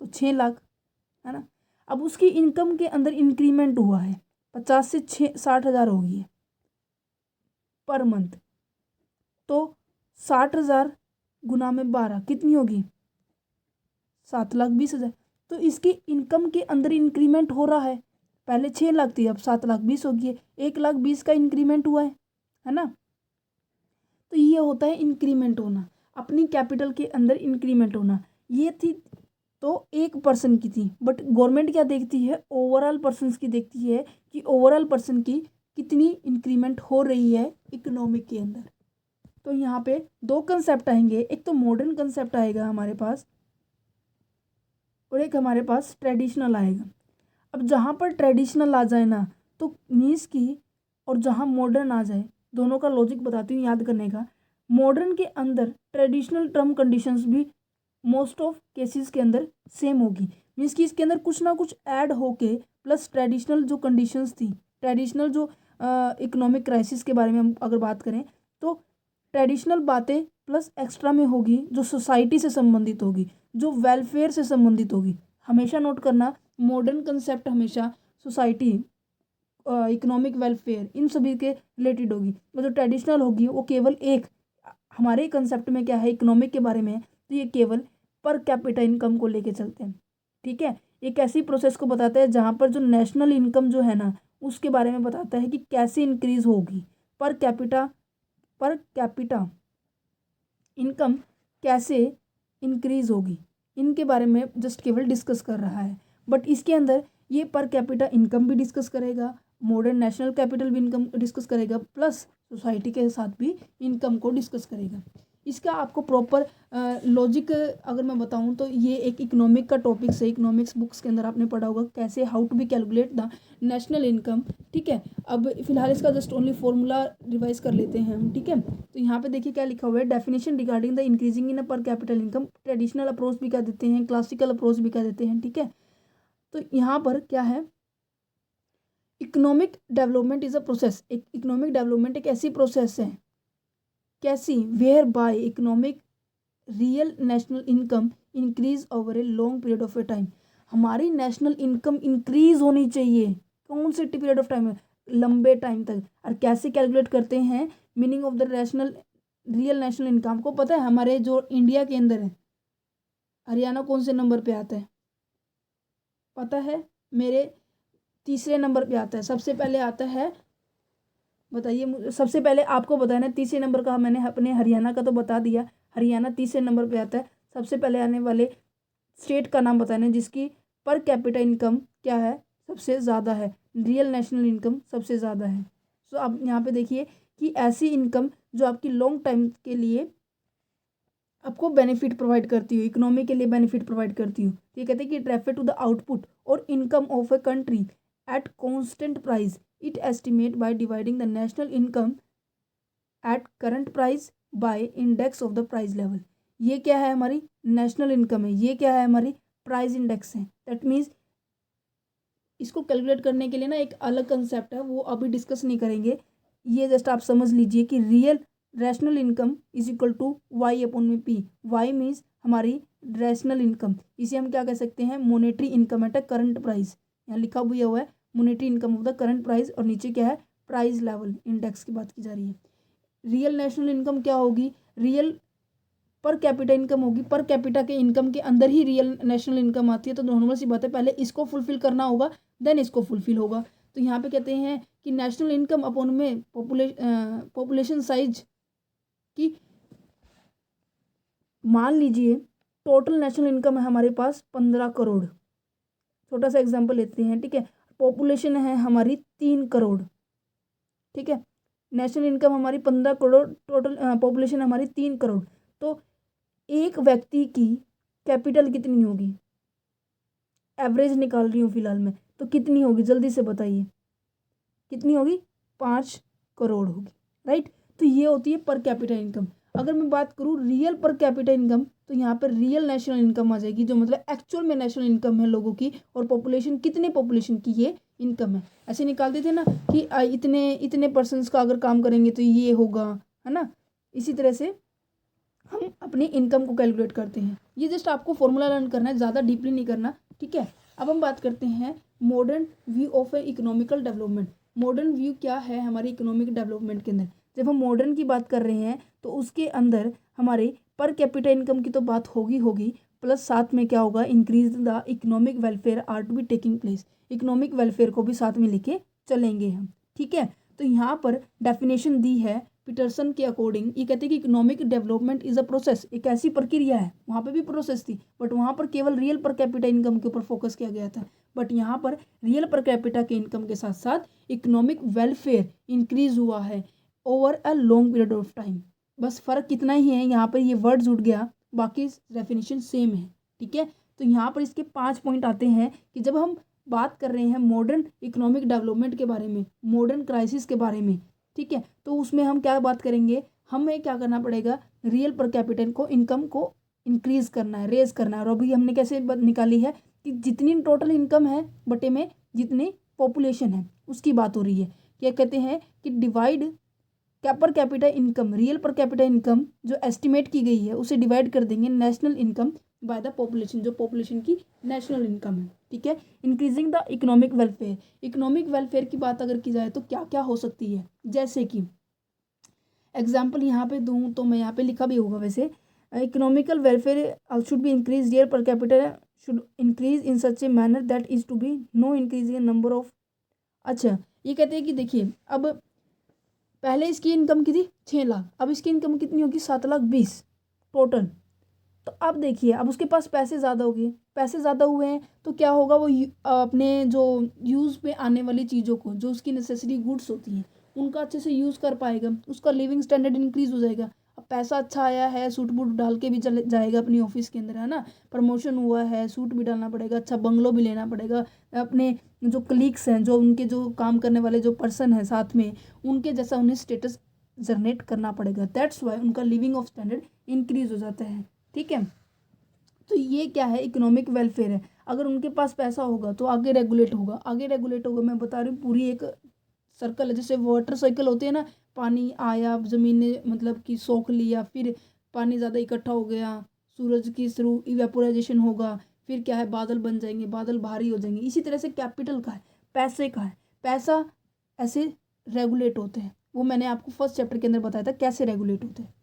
तो 6 लाख, है ना। अब उसकी इनकम के अंदर इंक्रीमेंट हुआ है, 50 से 60,000 हो गई है पर मंथ, तो 60,000 गुना में 12 कितनी होगी, 7,20,000। तो इसकी इनकम के अंदर इंक्रीमेंट हो रहा है, पहले 6 लाख थी, अब 7,20,000 हो गई है, 1,20,000 का इंक्रीमेंट हुआ है ना। तो ये होता है इंक्रीमेंट होना, अपनी कैपिटल के अंदर इंक्रीमेंट होना। ये थी तो एक पर्सन की थी, बट गवर्नमेंट क्या देखती है, ओवरऑल पर्सन्स की देखती है कि ओवरऑल पर्सन की कितनी इंक्रीमेंट हो रही है इकोनॉमिक के अंदर। तो यहाँ पे दो कंसेप्ट आएंगे, एक तो मॉडर्न कंसेप्ट आएगा हमारे पास और एक हमारे पास ट्रेडिशनल आएगा। अब जहाँ पर ट्रेडिशनल आ जाए ना तो मीन्स की, और जहाँ मॉडर्न आ जाए, दोनों का लॉजिक बताती हूँ याद करने का। मॉडर्न के अंदर ट्रेडिशनल टर्म कंडीशंस भी मोस्ट ऑफ केसेस के अंदर सेम होगी, मीन्स कि इसके अंदर कुछ ना कुछ ऐड होके प्लस ट्रेडिशनल जो कंडीशंस थी, ट्रेडिशनल जो इकोनॉमिक क्राइसिस के बारे में हम अगर बात करें तो ट्रेडिशनल बातें प्लस एक्स्ट्रा में होगी जो सोसाइटी से संबंधित होगी, जो वेलफेयर से संबंधित होगी। हमेशा नोट करना, मॉडर्न कंसेप्ट हमेशा सोसाइटी, इकोनॉमिक वेलफेयर, इन सभी के रिलेटेड होगी, और जो ट्रेडिशनल होगी वो केवल एक, हमारे कंसेप्ट में क्या है इकोनॉमिक के बारे में है, तो ये केवल पर कैपिटा इनकम को लेके चलते हैं, ठीक है। एक ऐसी प्रोसेस को बताता है जहाँ पर जो नेशनल इनकम जो है ना उसके बारे में बताता है कि कैसे इंक्रीज होगी, पर कैपिटा इनकम कैसे इंक्रीज होगी, इनके बारे में जस्ट केवल डिस्कस कर रहा है। बट इसके अंदर ये पर कैपिटा इनकम भी डिस्कस करेगा, मॉडर्न नेशनल कैपिटल भी इनकम डिस्कस करेगा, प्लस सोसाइटी के साथ भी इनकम को डिस्कस करेगा। इसका आपको प्रॉपर लॉजिक अगर मैं बताऊं तो ये एक इकोनॉमिक का टॉपिक है, इकोनॉमिक्स बुक्स के अंदर आपने पढ़ा होगा कैसे, how to be calculate the national income, ठीक है। अब फिलहाल इसका जस्ट ओनली फॉर्मूला रिवाइज कर लेते हैं हम, ठीक है। तो यहाँ पे देखिए क्या लिखा हुआ है, definition regarding the increasing in a per capital income, traditional approach भी कह देते हैं, क्लासिकल अप्रोच भी कह देते हैं, ठीक है। तो यहाँ पर क्या है, economic development is a process, एक इकोनॉमिक डेवलपमेंट एक ऐसी प्रोसेस है, कैसी, whereby economic real national income increase over a long period of a time. हमारी नेशनल इनकम इंक्रीज होनी चाहिए, कौन से पीरियड ऑफ टाइम में, लंबे टाइम तक। और कैसे कैलकुलेट करते हैं meaning of the national real national income को पता है, हमारे जो इंडिया के अंदर है हरियाणा कौन से नंबर पे आता है पता है, मेरे तीसरे नंबर पे आता है, सबसे पहले आता है, बताइए सबसे पहले आपको बताया ना, तीसरे नंबर का मैंने अपने हरियाणा का तो बता दिया, हरियाणा तीसरे नंबर पे आता है। सबसे पहले आने वाले स्टेट का नाम बताना जिसकी पर कैपिटा इनकम क्या है, सबसे ज़्यादा है, रियल नेशनल इनकम सबसे ज़्यादा है। सो आप यहाँ पे देखिए कि ऐसी इनकम जो आपकी लॉन्ग टाइम के लिए आपको बेनिफिट प्रोवाइड करती हो, इकोनॉमी के लिए बेनिफिट प्रोवाइड करती हो। ये कहते हैं कि रेफर टू द आउटपुट और income of a country at constant price, it estimate by dividing the national income at current price by index of the price level. ये क्या है, हमारी नेशनल इनकम है, ये क्या है, हमारी प्राइस इंडेक्स है। दैट मीन्स इसको कैलकुलेट करने के लिए ना एक अलग कंसेप्ट है, वो अभी डिस्कस नहीं करेंगे। ये जस्ट आप समझ लीजिए कि real rational income is equal to Y upon में पी। वाई मीन्स हमारी रैशनल इनकम, इसे हम क्या कह सकते हैं, monetary income at a current price. यहाँ लिखा भी हुआ है monetary income of the current price, और नीचे क्या है, प्राइस लेवल इंडेक्स की बात की जा रही है। रियल नेशनल इनकम क्या होगी, रियल पर कैपिटा इनकम होगी, पर कैपिटा के इनकम के अंदर ही रियल नेशनल इनकम आती है। तो नॉर्मल सी बात है, पहले इसको फुलफिल करना होगा देन इसको फुलफिल होगा। तो यहाँ पे कहते हैं कि नेशनल इनकम अपॉन में पॉपुलेशन साइज की, मान लीजिए टोटल नेशनल इनकम है हमारे पास 15 करोड़, छोटा सा एग्जांपल लेते हैं, ठीक है। पॉपुलेशन है हमारी 3 करोड़, ठीक है। नेशनल इनकम हमारी 15 करोड़, टोटल पॉपुलेशन हमारी 3 करोड़। तो एक व्यक्ति की कैपिटल कितनी होगी, एवरेज निकाल रही हूँ फिलहाल में, तो कितनी होगी जल्दी से बताइए, कितनी होगी, 5 करोड़ होगी, राइट। तो ये होती है पर कैपिटा इनकम। अगर मैं बात करूँ रियल पर कैपिटा इनकम, तो यहाँ पर रियल नेशनल इनकम आ जाएगी, जो मतलब एक्चुअल में नेशनल इनकम है लोगों की, और पॉपुलेशन कितने पॉपुलेशन की ये इनकम है। ऐसे निकालते थे ना कि इतने इतने पर्सनस का अगर काम करेंगे तो ये होगा, है ना। इसी तरह से हम अपनी इनकम को कैलकुलेट करते हैं। ये जस्ट आपको फॉर्मूला लर्न करना है, ज़्यादा डीपली नहीं करना, ठीक है। अब हम बात करते हैं modern view of A economical development. Modern view क्या है हमारी इकोनॉमिक डेवलपमेंट के अंदर। जब हम मॉडर्न की बात कर रहे हैं तो उसके अंदर हमारे पर कैपिटा इनकम की तो बात होगी, प्लस साथ में क्या होगा, increase the economic welfare are to be taking place. Economic welfare को भी साथ में लेके चलेंगे हम, ठीक है। तो यहाँ पर डेफिनेशन दी है पीटरसन के अकॉर्डिंग। ये कहते हैं कि economic development is a process, एक ऐसी प्रक्रिया है। वहाँ पे भी प्रोसेस थी, बट वहाँ पर केवल रियल पर कैपिटा इनकम के ऊपर फोकस किया गया था, बट यहाँ पर रियल पर कैपिटा के इनकम के साथ साथ इकोनॉमिक वेलफेयर इंक्रीज हुआ है over a long period of time. बस फ़र्क कितना ही है, यहाँ पर ये वर्ड जुड़ गया, बाकी डेफिनेशन सेम है, ठीक है। तो यहाँ पर इसके 5 पॉइंट आते हैं कि जब हम बात कर रहे हैं मॉडर्न इकोनॉमिक डेवलपमेंट के बारे में, मॉडर्न क्राइसिस के बारे में, ठीक है, तो उसमें हम क्या बात करेंगे, हमें क्या करना पड़ेगा, रियल पर कैपिटल को इनकम को इंक्रीज करना है, रेज करना है। और अभी हमने कैसे निकाली है कि जितनी टोटल इनकम है बटे में जितनी पॉपुलेशन है उसकी बात हो रही है। क्या कहते हैं कि divide per capita income, real per capita income जो एस्टिमेट की गई है उसे डिवाइड कर देंगे national income by the population, जो पॉपुलेशन की नेशनल इनकम है, ठीक है। Increasing the economic welfare. Economic welfare की बात अगर की जाए तो क्या क्या हो सकती है, जैसे कि एग्जाम्पल यहाँ पे दूँ तो मैं यहाँ पे लिखा भी होगा वैसे, economical welfare should be increase, real per capita should increase in such a manner that is to be no increase in number of. अच्छा, ये कहते हैं कि देखिए अब पहले इसकी इनकम की थी 6 लाख, अब इसकी इनकम कितनी होगी 7,20,000 टोटल। तो अब देखिए अब उसके पास पैसे ज़्यादा हो गए, पैसे ज़्यादा हुए हैं तो क्या होगा, वो अपने जो यूज़ पे आने वाली चीज़ों को, जो उसकी नेसेसरी गुड्स होती हैं उनका अच्छे से यूज़ कर पाएगा, उसका लिविंग स्टैंडर्ड इंक्रीज़ हो जाएगा। अब पैसा अच्छा आया है, सूट बूट डाल के भी चले जाएगा अपनी ऑफिस के अंदर, है ना। प्रमोशन हुआ है, सूट भी डालना पड़ेगा, अच्छा बंगलो भी लेना पड़ेगा, अपने जो कलीग्स हैं, जो उनके जो काम करने वाले जो पर्सन हैं साथ में, उनके जैसा उन्हें स्टेटस जनरेट करना पड़ेगा। दैट्स वाई उनका लिविंग ऑफ स्टैंडर्ड इंक्रीज हो जाता है, ठीक है। तो ये क्या है, इकोनॉमिक वेलफेयर है। अगर उनके पास पैसा होगा तो आगे रेगुलेट होगा, आगे रेगुलेट होगा, मैं बता रही हूँ पूरी एक सर्कल है, जैसे वाटर साइकिल होते हैं ना, पानी आया, ज़मीन ने मतलब कि सोख लिया, फिर पानी ज़्यादा इकट्ठा हो गया, सूरज की थ्रू इवेपोराइजेशन होगा, फिर क्या है, बादल बन जाएंगे, बादल भारी हो जाएंगे। इसी तरह से कैपिटल का है, पैसे का है, पैसा ऐसे रेगुलेट होते हैं। वो मैंने आपको फर्स्ट चैप्टर के अंदर बताया था कैसे रेगुलेट होते हैं।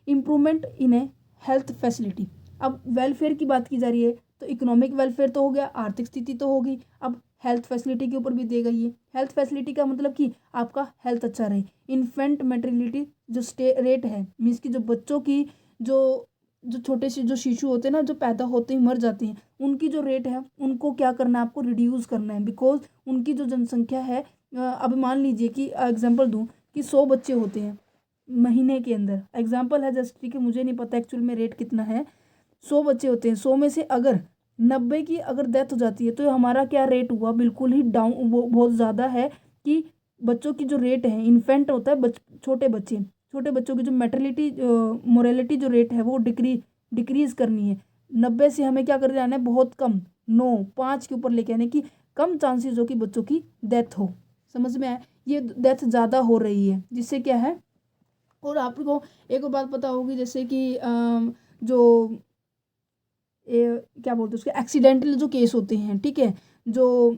Improvement in A health facility. अब वेलफेयर की बात की जा रही है तो इकोनॉमिक वेलफेयर तो हो गया, आर्थिक स्थिति तो होगी, अब हेल्थ फैसिलिटी के ऊपर भी दे गई है। हेल्थ फैसिलिटी का मतलब कि आपका हेल्थ अच्छा रहे। इन्फेंट मेटर्निटी जो रेट है, मीन्स की जो बच्चों की जो जो छोटे से जो शिशु होते हैं ना, जो पैदा होते ही मर जाते हैं, उनकी जो रेट है उनको क्या करना है, आपको रिड्यूस करना है, बिकॉज उनकी जो जनसंख्या है, अब मान लीजिए कि एग्जांपल दूं कि 100 बच्चे होते हैं महीने के अंदर, एग्जाम्पल है जस्ट, ठीक है, मुझे नहीं पता एक्चुअल में रेट कितना है। 100 बच्चे होते हैं, 100 में से अगर 90 की अगर डेथ हो जाती है तो हमारा क्या रेट हुआ, बिल्कुल ही डाउन, वो बहुत ज़्यादा है कि बच्चों की जो रेट है, इन्फेंट होता है छोटे बच्चों की जो मेटर्निटी मोरेलिटी जो रेट है वो डिक्रीज करनी है। 90 से हमें क्या कर जाना है, बहुत कम, 9-5 के ऊपर लेके आने की, कम चांसेस हो कि बच्चों की डेथ हो। समझ में आया, ये डेथ ज़्यादा हो रही है, जिससे क्या है। और आपको एक और बात पता होगी, जैसे कि जो क्या बोलते हैं उसके, एक्सीडेंटल जो केस होते हैं, ठीक है, जो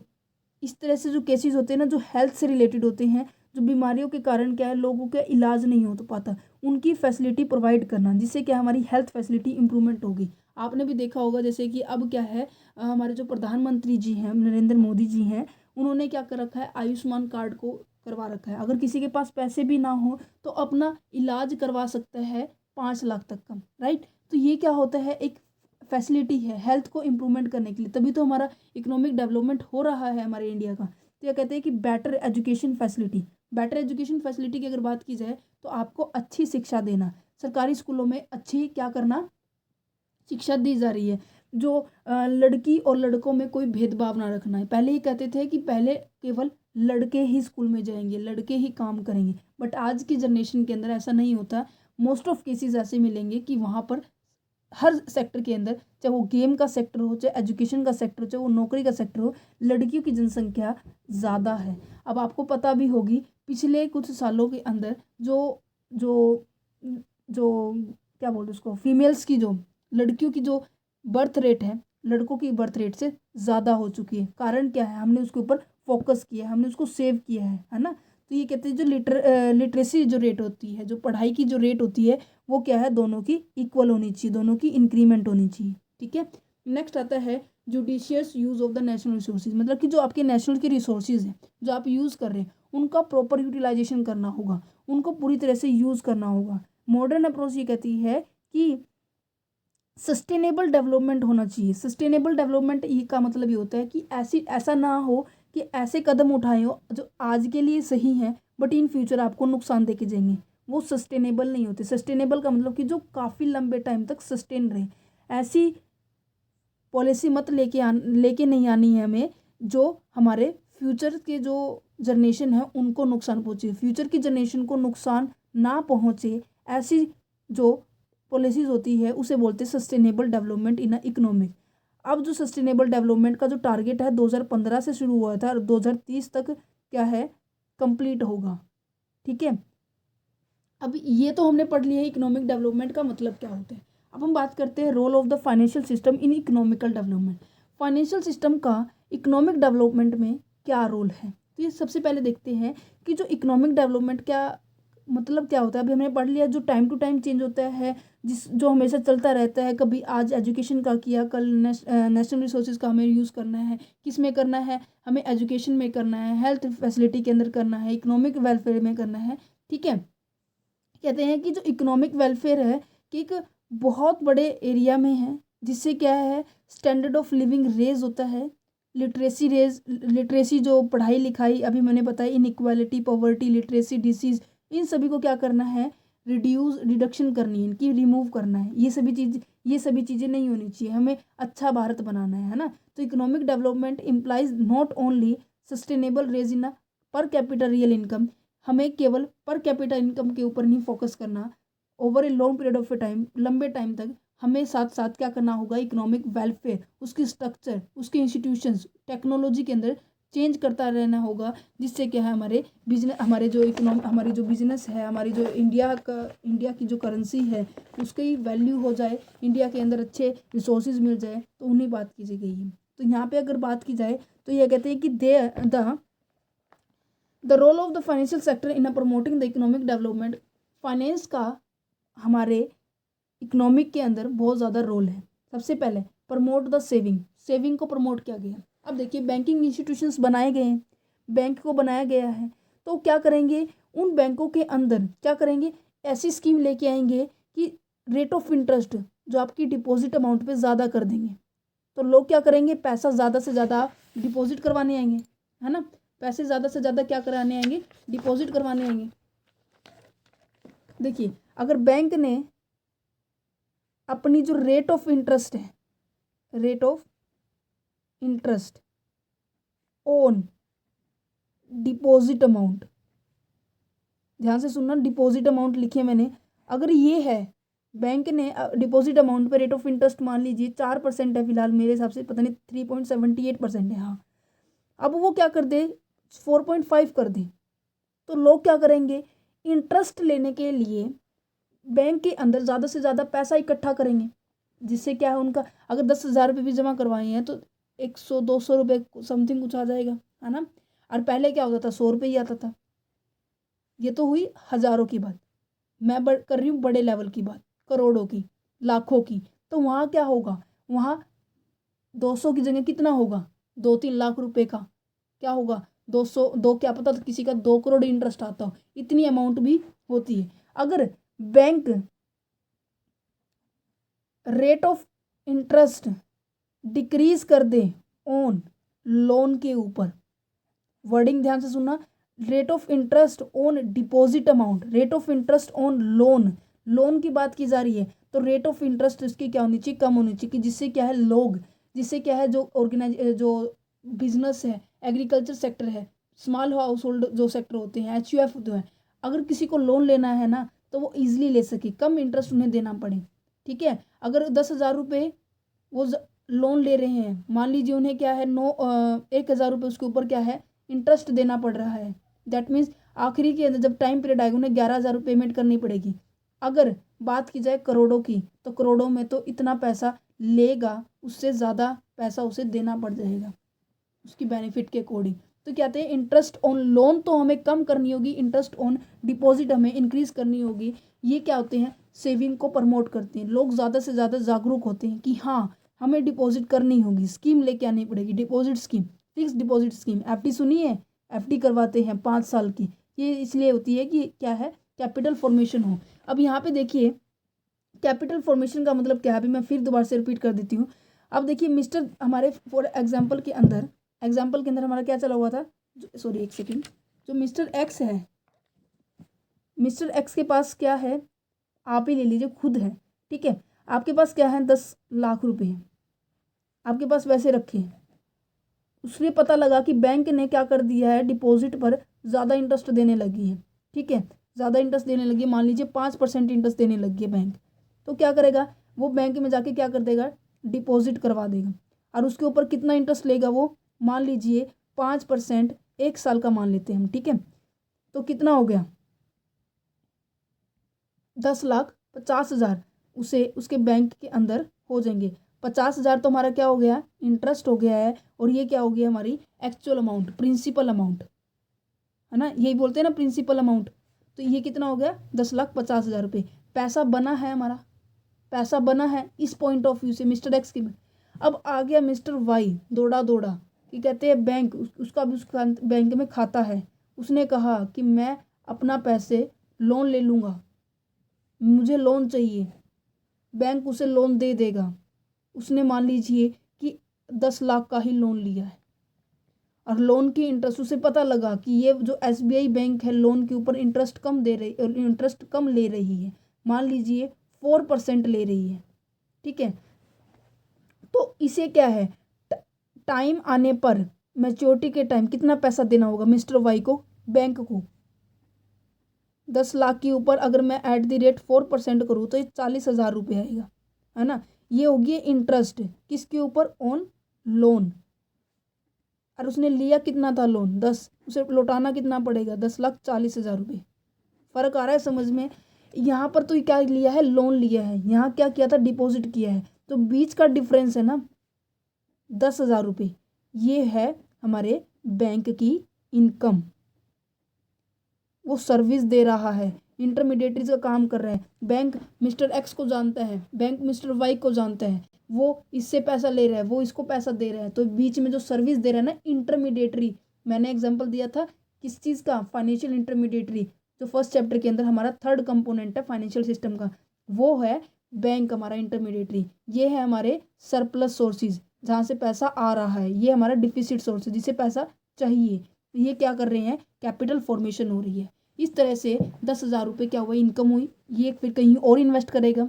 इस तरह से जो केसेस होते हैं ना, जो हेल्थ से रिलेटेड होते हैं, जो बीमारियों के कारण क्या है लोगों का इलाज नहीं हो तो पाता, उनकी फैसिलिटी प्रोवाइड करना, जिससे क्या हमारी हेल्थ फैसिलिटी इंप्रूवमेंट होगी। आपने भी देखा होगा जैसे कि अब क्या है, हमारे जो प्रधानमंत्री जी हैं, नरेंद्र मोदी जी हैं, उन्होंने क्या कर रखा है, आयुष्मान कार्ड को करवा रखा है। अगर किसी के पास पैसे भी ना हो तो अपना इलाज करवा सकता है 5 लाख तक का, राइट। तो ये क्या होता है, एक फैसिलिटी है हेल्थ को इम्प्रूवमेंट करने के लिए, तभी तो हमारा इकोनॉमिक डेवलपमेंट हो रहा है हमारे इंडिया का। तो ये कहते हैं कि better education facility, better education facility की अगर बात की जाए तो आपको अच्छी शिक्षा देना, सरकारी स्कूलों में अच्छी क्या करना, शिक्षा दी जा रही है। जो लड़की और लड़कों में कोई भेदभाव ना रखना है। पहले ही कहते थे कि पहले केवल लड़के ही स्कूल में जाएंगे, लड़के ही काम करेंगे, बट आज की जनरेशन के अंदर ऐसा नहीं होता। मोस्ट ऑफ केसेस ऐसे मिलेंगे कि वहाँ पर हर सेक्टर के अंदर, चाहे वो गेम का सेक्टर हो, चाहे एजुकेशन का सेक्टर हो, चाहे वो नौकरी का सेक्टर हो, लड़कियों की जनसंख्या ज़्यादा है। अब आपको पता भी होगी पिछले कुछ सालों के अंदर जो जो जो क्या बोलते उसको, फीमेल्स की, जो लड़कियों की जो बर्थ रेट है लड़कों की बर्थ रेट से ज़्यादा हो चुकी है। कारण क्या है? हमने उसके ऊपर फोकस किया है, हमने उसको सेव किया है ना। तो ये कहते हैं जो लिटरेसी जो रेट होती है, जो पढ़ाई की जो रेट होती है, वो क्या है, दोनों की इक्वल होनी चाहिए, दोनों की इंक्रीमेंट होनी चाहिए। ठीक है। नेक्स्ट आता है judicious use of the national resources, मतलब कि जो आपके नेशनल के रिसोर्सेज हैं जो आप यूज़ कर रहे हैं उनका प्रॉपर यूटिलाइजेशन करना होगा, उनको पूरी तरह से यूज़ करना होगा। मॉडर्न अप्रोच ये कहती है कि सस्टेनेबल डेवलपमेंट होना चाहिए। सस्टेनेबल डेवलपमेंट ये का मतलब ये होता है कि ऐसा ना हो कि ऐसे कदम उठाए हो जो आज के लिए सही हैं बट इन फ्यूचर आपको नुकसान दे के जाएंगे, वो सस्टेनेबल नहीं होते। सस्टेनेबल का मतलब कि जो काफ़ी लंबे टाइम तक सस्टेन रहे। ऐसी पॉलिसी मत लेके नहीं आनी है हमें जो हमारे फ्यूचर के जो जनरेशन है उनको नुकसान पहुँचे, फ्यूचर की जनरेशन को नुकसान ना पहुँचे। ऐसी जो पॉलिसीज़ होती है उसे बोलते हैं सस्टेनेबल डेवलपमेंट इन इकोनॉमिक। अब जो सस्टेनेबल डेवलपमेंट का जो टारगेट है 2015 से शुरू हुआ था और 2030 तक क्या है, कंप्लीट होगा। ठीक है। अब ये तो हमने पढ़ लिया है इकोनॉमिक डेवलपमेंट का मतलब क्या होता है। अब हम बात करते हैं role of the financial system in economical development. Financial system का इकोनॉमिक डेवलपमेंट में क्या रोल है, तो ये सबसे पहले देखते हैं कि जो इकोनॉमिक डेवलपमेंट क्या मतलब क्या होता है। अभी हमने पढ़ लिया जो टाइम टू टाइम चेंज होता है, जो हमेशा चलता रहता है। कभी आज एजुकेशन का किया, कल नेशनल रिसोर्सेज का हमें यूज़ करना है। किस में करना है? हमें एजुकेशन में करना है, हेल्थ फैसिलिटी के अंदर करना है, इकोनॉमिक वेलफेयर में करना है। ठीक है। कहते हैं कि जो इकोनॉमिक वेलफेयर है कि एक बहुत बड़े एरिया में है, जिससे क्या है, स्टैंडर्ड ऑफ लिविंग रेज होता है, लिटरेसी जो पढ़ाई लिखाई अभी मैंने बताया, इनइक्वालिटी, पॉवर्टी, लिटरेसी, डिसीज, इन सभी को क्या करना है, रिडक्शन करनी है, इनकी रिमूव करना है। ये सभी चीज़ें नहीं होनी चाहिए, हमें अच्छा भारत बनाना है ना। तो economic development implies not only sustainable raise in per capital real income, हमें केवल पर कैपिटल इनकम के ऊपर नहीं फोकस करना, over a long period of time, लंबे टाइम तक हमें साथ साथ क्या करना होगा, इकोनॉमिक वेलफेयर, उसकी स्ट्रक्चर, उसके इंस्टीट्यूशंस, टेक्नोलॉजी के अंदर चेंज करता रहना होगा, जिससे क्या है हमारे बिजनेस, हमारी जो बिजनेस है, हमारी जो इंडिया की जो करेंसी है उसकी वैल्यू हो जाए, इंडिया के अंदर अच्छे रिसोर्सेज मिल जाए। तो उन्हीं बात की गई है। तो यहाँ पे अगर बात की जाए तो ये कहते हैं कि the role of the financial sector in promoting the economic development. Finance का हमारे इकोनॉमिक के अंदर बहुत ज़्यादा रोल है। सबसे पहले प्रमोट द सेविंग को प्रमोट किया गया। अब देखिए बैंकिंग इंस्टीट्यूशंस बनाए गए हैं, बैंक को बनाया गया है, तो क्या करेंगे, उन बैंकों के अंदर क्या करेंगे, ऐसी स्कीम लेके आएंगे कि रेट ऑफ इंटरेस्ट जो आपकी डिपॉजिट अमाउंट पे ज़्यादा कर देंगे। तो लोग क्या करेंगे, पैसा ज़्यादा से ज़्यादा डिपॉजिट करवाने आएंगे, है ना। पैसे ज़्यादा से ज़्यादा क्या कराने आएंगे, डिपॉजिट करवाने आएंगे। देखिए अगर बैंक ने अपनी जो रेट ऑफ इंटरेस्ट है, rate of interest on deposit amount, ध्यान से सुनना, डिपॉजिट अमाउंट लिखिए मैंने, अगर ये है बैंक ने डिपॉजिट अमाउंट पे रेट ऑफ इंटरेस्ट मान लीजिए 4% है फिलहाल, मेरे हिसाब से पता नहीं 3.78% है, हाँ। अब वो क्या कर दे, 4.5 कर दे, तो लोग क्या करेंगे, इंटरेस्ट लेने के लिए बैंक के अंदर ज़्यादा से ज़्यादा पैसा इकट्ठा करेंगे, जिससे क्या है उनका, अगर 10,000 रुपये भी जमा करवाए हैं तो 100-200 रुपये समथिंग कुछ आ जाएगा, है ना। और पहले क्या होता था, 100 रुपये ही आता था। ये तो हुई हज़ारों की बात, मैं कर रही हूँ बड़े लेवल की बात, करोड़ों की, लाखों की। तो वहाँ क्या होगा, वहाँ 200 की जगह कितना होगा, 2-3 लाख रुपए का क्या होगा, 200 क्या पता तो किसी का 2 करोड़ इंटरेस्ट आता हो, इतनी अमाउंट भी होती है। अगर bank rate of interest decrease कर दे ऑन लोन के ऊपर, वर्डिंग ध्यान से सुनना, rate of interest on deposit amount, rate of interest on loan की बात की जा रही है, तो रेट ऑफ इंटरेस्ट इसकी क्या होनी चाहिए, कम होनी चाहिए, कि जिससे क्या है जिससे क्या है जो बिजनेस है, एग्रीकल्चर सेक्टर है, स्मॉल हाउस होल्ड जो सेक्टर होते हैं, HUF जो है, अगर किसी को लोन लेना है ना, तो वो ईजिली ले सके, कम इंटरेस्ट उन्हें देना पड़े। ठीक है, अगर 10,000 रुपये वो लोन ले रहे हैं, मान लीजिए उन्हें क्या है 1,000 रुपये उसके ऊपर क्या है इंटरेस्ट देना पड़ रहा है, दैट मीन्स आखिरी के अंदर जब टाइम पीरियड आएगा उन्हें 11,000 रुपये पेमेंट करनी पड़ेगी। अगर बात की जाए करोड़ों की, तो करोड़ों में तो इतना पैसा लेगा, उससे ज़्यादा पैसा उसे देना पड़ जाएगा उसकी बेनिफिट के अकॉर्डिंग। तो क्या कहते हैं, इंटरेस्ट ऑन लोन तो हमें कम करनी होगी, इंटरेस्ट ऑन डिपॉजिट हमें इंक्रीज करनी होगी। ये क्या होते हैं, सेविंग को प्रमोट करते हैं। लोग ज़्यादा से ज़्यादा जागरूक होते हैं कि हाँ हमें डिपॉजिट करनी होगी, स्कीम लेके आनी पड़ेगी, deposit scheme, fix deposit scheme. FD सुनी है, एफडी करवाते हैं 5 साल की, ये इसलिए होती है कि क्या है, कैपिटल फॉर्मेशन हो। अब यहाँ पे देखिए कैपिटल फॉर्मेशन का मतलब क्या है, अभी मैं फिर दोबारा से रिपीट कर देती हूँ। अब देखिए मिस्टर हमारे फॉर एग्जाम्पल के अंदर हमारा क्या चला हुआ था, सॉरी एक सेकेंड, जो मिस्टर एक्स है, मिस्टर एक्स के पास क्या है, आप ही ले लीजिए खुद है, ठीक है, आपके पास क्या है 10 लाख रुपए आपके पास वैसे रखे। उसने पता लगा कि बैंक ने क्या कर दिया है, डिपॉजिट पर ज़्यादा इंटरेस्ट देने लगी है। ठीक है, ज़्यादा इंटरेस्ट देने लगी है, मान लीजिए 5% इंटरेस्ट देने लगी है बैंक। तो क्या करेगा वो, बैंक में जाके क्या कर देगा, डिपॉजिट करवा देगा। और उसके ऊपर कितना इंटरेस्ट लेगा वो, मान लीजिए 5% 1 साल का मान लेते हैं हम। ठीक है, तो कितना हो गया 10,50,000 उसे उसके बैंक के अंदर हो जाएंगे। 50,000 तो हमारा क्या हो गया, इंटरेस्ट हो गया है, और ये क्या हो गया हमारी एक्चुअल अमाउंट, प्रिंसिपल अमाउंट है ना, यही बोलते हैं ना प्रिंसिपल अमाउंट। तो ये कितना हो गया 10,50,000 रुपये पैसा बना है हमारा, पैसा बना है इस पॉइंट ऑफ व्यू से मिस्टर एक्स की। अब आ गया मिस्टर वाई, दौड़ा कि कहते हैं बैंक, उसका भी उसका बैंक में खाता है। उसने कहा कि मैं अपना पैसे लोन ले लूँगा, मुझे लोन चाहिए, बैंक उसे लोन दे देगा। उसने मान लीजिए कि 10 लाख का ही लोन लिया है, और लोन की इंटरेस्ट उसे पता लगा कि ये जो एसबीआई बैंक है लोन के ऊपर इंटरेस्ट कम ले रही है, मान लीजिए 4% ले रही है। ठीक है, तो इसे क्या है, टाइम आने पर मैच्योरिटी के टाइम कितना पैसा देना होगा मिस्टर वाई को, बैंक को 10 लाख के ऊपर अगर मैं @4% करूँ तो ये 40,000 रुपये आएगा, है ना। ये होगी इंटरेस्ट किसके ऊपर, ऑन लोन। और उसने लिया कितना था लोन 10, उसे लौटाना कितना पड़ेगा 10,40,000 रुपये। फ़र्क आ रहा है समझ में। यहाँ पर तो क्या लिया है, लोन लिया है, यहाँ क्या किया था, डिपॉजिट किया है। तो बीच का डिफरेंस है ना 10,000 रुपये, ये है हमारे बैंक की इनकम। वो सर्विस दे रहा है, इंटरमीडिएटरी का काम कर रहा है। बैंक मिस्टर एक्स को जानता है, बैंक मिस्टर वाई को जानता है, वो इससे पैसा ले रहा है, वो इसको पैसा दे रहा है। तो बीच में जो सर्विस दे रहा है ना इंटरमीडिएटरी, मैंने एग्जांपल दिया था किस चीज़ का, फाइनेंशियल इंटरमीडिएटरी, जो फर्स्ट चैप्टर के अंदर हमारा 3rd कंपोनेंट है फाइनेंशियल सिस्टम का, वो है बैंक हमारा इंटरमीडिएटरी। ये है हमारे सरप्लस सोर्सेज जहाँ से पैसा आ रहा है, ये हमारा डिफिसिट सोर्स जिसे पैसा चाहिए। ये क्या कर रहे हैं, कैपिटल फॉर्मेशन हो रही है। इस तरह से 10,000 रुपये क्या हुआ, इनकम हुई, ये फिर कहीं और इन्वेस्ट करेगा।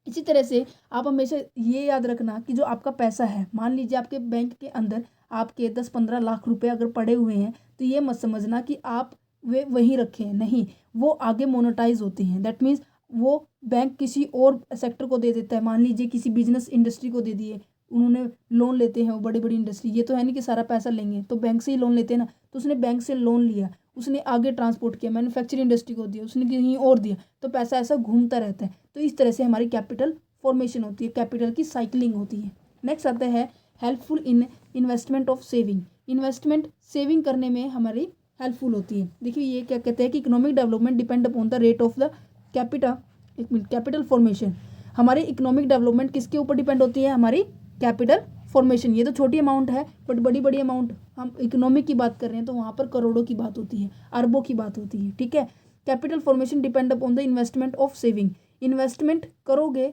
इसी तरह से आप हमेशा ये याद रखना कि जो आपका पैसा है, मान लीजिए आपके बैंक के अंदर आपके 10-15 लाख रुपए अगर पड़े हुए हैं, तो ये मत समझना कि आप वे वहीं रखे हैं, नहीं, वो आगे मोनेटाइज होते हैं। दैट मीन्स वो बैंक किसी और सेक्टर को दे देता है, मान लीजिए किसी बिजनेस इंडस्ट्री को दे दिए, उन्होंने लोन लेते हैं वो बड़ी बड़ी इंडस्ट्री, ये तो है नहीं कि सारा पैसा लेंगे, तो बैंक से ही लोन लेते हैं ना। तो उसने बैंक से लोन लिया, उसने आगे ट्रांसपोर्ट किया, मैन्युफैक्चरिंग इंडस्ट्री को दिया, उसने कहीं और दिया, तो पैसा ऐसा घूमता रहता है। तो इस तरह से हमारी कैपिटल फॉर्मेशन होती है, कैपिटल की साइकिलिंग होती है। नेक्स्ट आता है helpful in investment of saving. Investment saving करने में हमारी हेल्पफुल होती है। देखिए ये क्या कहते हैं कि economic development depend upon the rate of the capital formation. हमारी इकोनॉमिक डेवलपमेंट किसके ऊपर डिपेंड होती है, हमारी कैपिटल फॉर्मेशन। ये तो छोटी अमाउंट है, बट बड़ी बड़ी अमाउंट, हम इकोनॉमिक की बात कर रहे हैं तो वहाँ पर करोड़ों की बात होती है, अरबों की बात होती है। ठीक है, capital formation depend upon the investment of saving. Investment करोगे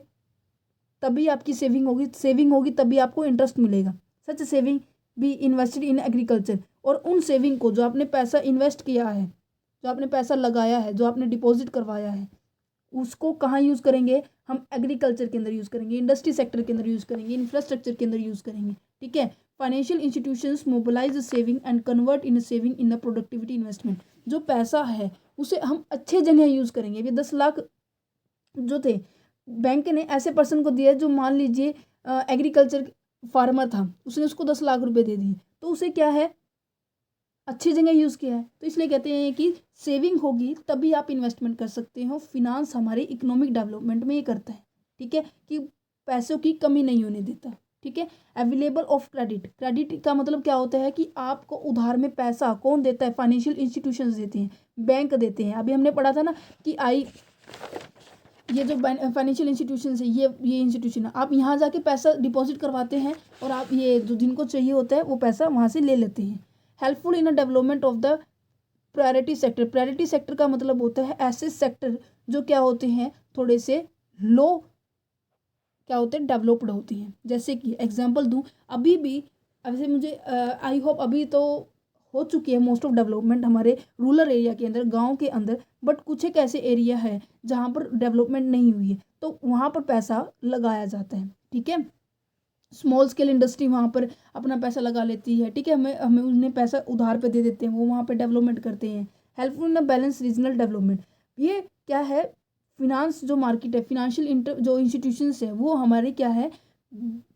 तभी आपकी सेविंग होगी तभी आपको इंटरेस्ट मिलेगा। Such saving be invested in agriculture. और उन सेविंग को, जो आपने पैसा इन्वेस्ट किया है, जो आपने पैसा लगाया है, जो आपने डिपॉजिट करवाया है, उसको कहाँ यूज़ करेंगे, हम एग्रीकल्चर के अंदर यूज़ करेंगे, इंडस्ट्री सेक्टर के अंदर यूज़ करेंगे, इंफ्रास्ट्रक्चर के अंदर यूज़ करेंगे। ठीक है, financial institutions mobilise saving and convert in saving in the productivity investment. जो पैसा है उसे हम अच्छे जगह यूज़ करेंगे। ये 10 लाख जो थे बैंक ने ऐसे पर्सन को दिया जो मान लीजिए एग्रीकल्चर फार्मर था, उसने उसको 10 लाख रुपए दे दिए, तो उसे क्या है, अच्छी जगह यूज़ किया है। तो इसलिए कहते हैं कि सेविंग होगी तभी आप इन्वेस्टमेंट कर सकते हो। फिनांस हमारे इकोनॉमिक डेवलपमेंट में ये करता है, ठीक है, कि पैसों की कमी नहीं होने देता, ठीक है। अवेलेबल ऑफ क्रेडिट, क्रेडिट का मतलब क्या होता है कि आपको उधार में पैसा कौन देता है, फाइनेंशियल इंस्टीट्यूशंस देते हैं, बैंक देते हैं। अभी हमने पढ़ा था ना कि ये जो फाइनेंशियल इंस्टीट्यूशंस है, ये इंस्टीट्यूशन है, आप यहाँ जाके पैसा डिपॉजिट करवाते हैं और आप ये जो जिनको चाहिए होता है वो पैसा वहाँ से ले लेते हैं। Helpful in a development of the priority sector, priority sector का मतलब होता है ऐसे सेक्टर जो क्या होते हैं, थोड़े से लो क्या होते हैं, डेवलप्ड होती हैं। जैसे कि एग्जांपल दूं, अभी भी वैसे मुझे आई होप अभी तो हो चुकी है मोस्ट ऑफ डेवलपमेंट हमारे रूरल एरिया के अंदर, गांव के अंदर, बट कुछ एक ऐसे एरिया है जहां पर डेवलपमेंट नहीं हुई है, तो वहां पर पैसा लगाया जाता है, ठीक है। स्मॉल स्केल इंडस्ट्री वहाँ पर अपना पैसा लगा लेती है, ठीक है, हमें उन्हें पैसा उधार पे दे देते हैं, वो वहाँ पे डेवलपमेंट करते हैं। Helpful in balance regional development, ये क्या है, फिनांस जो मार्केट है, फिनेंशियल जो इंस्टीट्यूशंस है वो हमारे क्या है,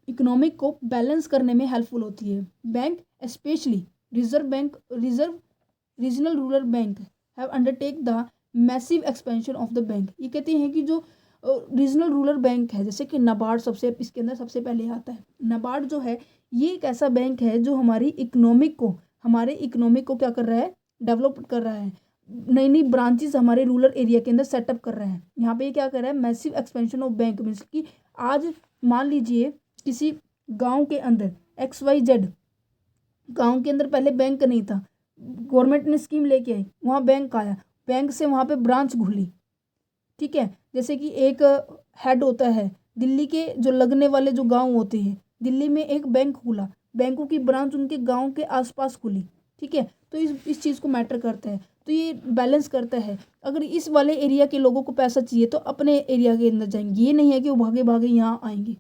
इकोनॉमिक को बैलेंस करने में हेल्पफुल होती है। Bank specially reserve bank, reserve regional rural bank have undertake the massive expansion of the bank. ये कहते हैं कि जो रीजनल रूरल बैंक है, जैसे कि नाबार्ड सबसे इसके अंदर सबसे पहले आता है। नाबार्ड जो है ये एक ऐसा बैंक है जो हमारे इकोनॉमिक को क्या कर रहा है, डेवलप कर रहा है, नई नई ब्रांचेस हमारे रूरल एरिया के अंदर सेटअप कर रहा है। यहाँ पे क्या कर रहा है, massive expansion of bank, means कि आज मान लीजिए किसी गाँव के अंदर XYZ गाँव के अंदर पहले बैंक नहीं था, गवर्नमेंट ने स्कीम लेके आई, वहाँ बैंक आया, बैंक से वहाँ पे ब्रांच खुली, ठीक है। जैसे कि एक हेड होता है, दिल्ली के जो लगने वाले जो गांव होते हैं, दिल्ली में एक बैंक खुला, बैंकों की ब्रांच उनके गांव के आसपास खुली, ठीक है। तो इस चीज़ को मैटर करता है, तो ये बैलेंस करता है। अगर इस वाले एरिया के लोगों को पैसा चाहिए तो अपने एरिया के अंदर जाएंगे, ये नहीं है कि वो भागे भागे यहाँ आएंगे,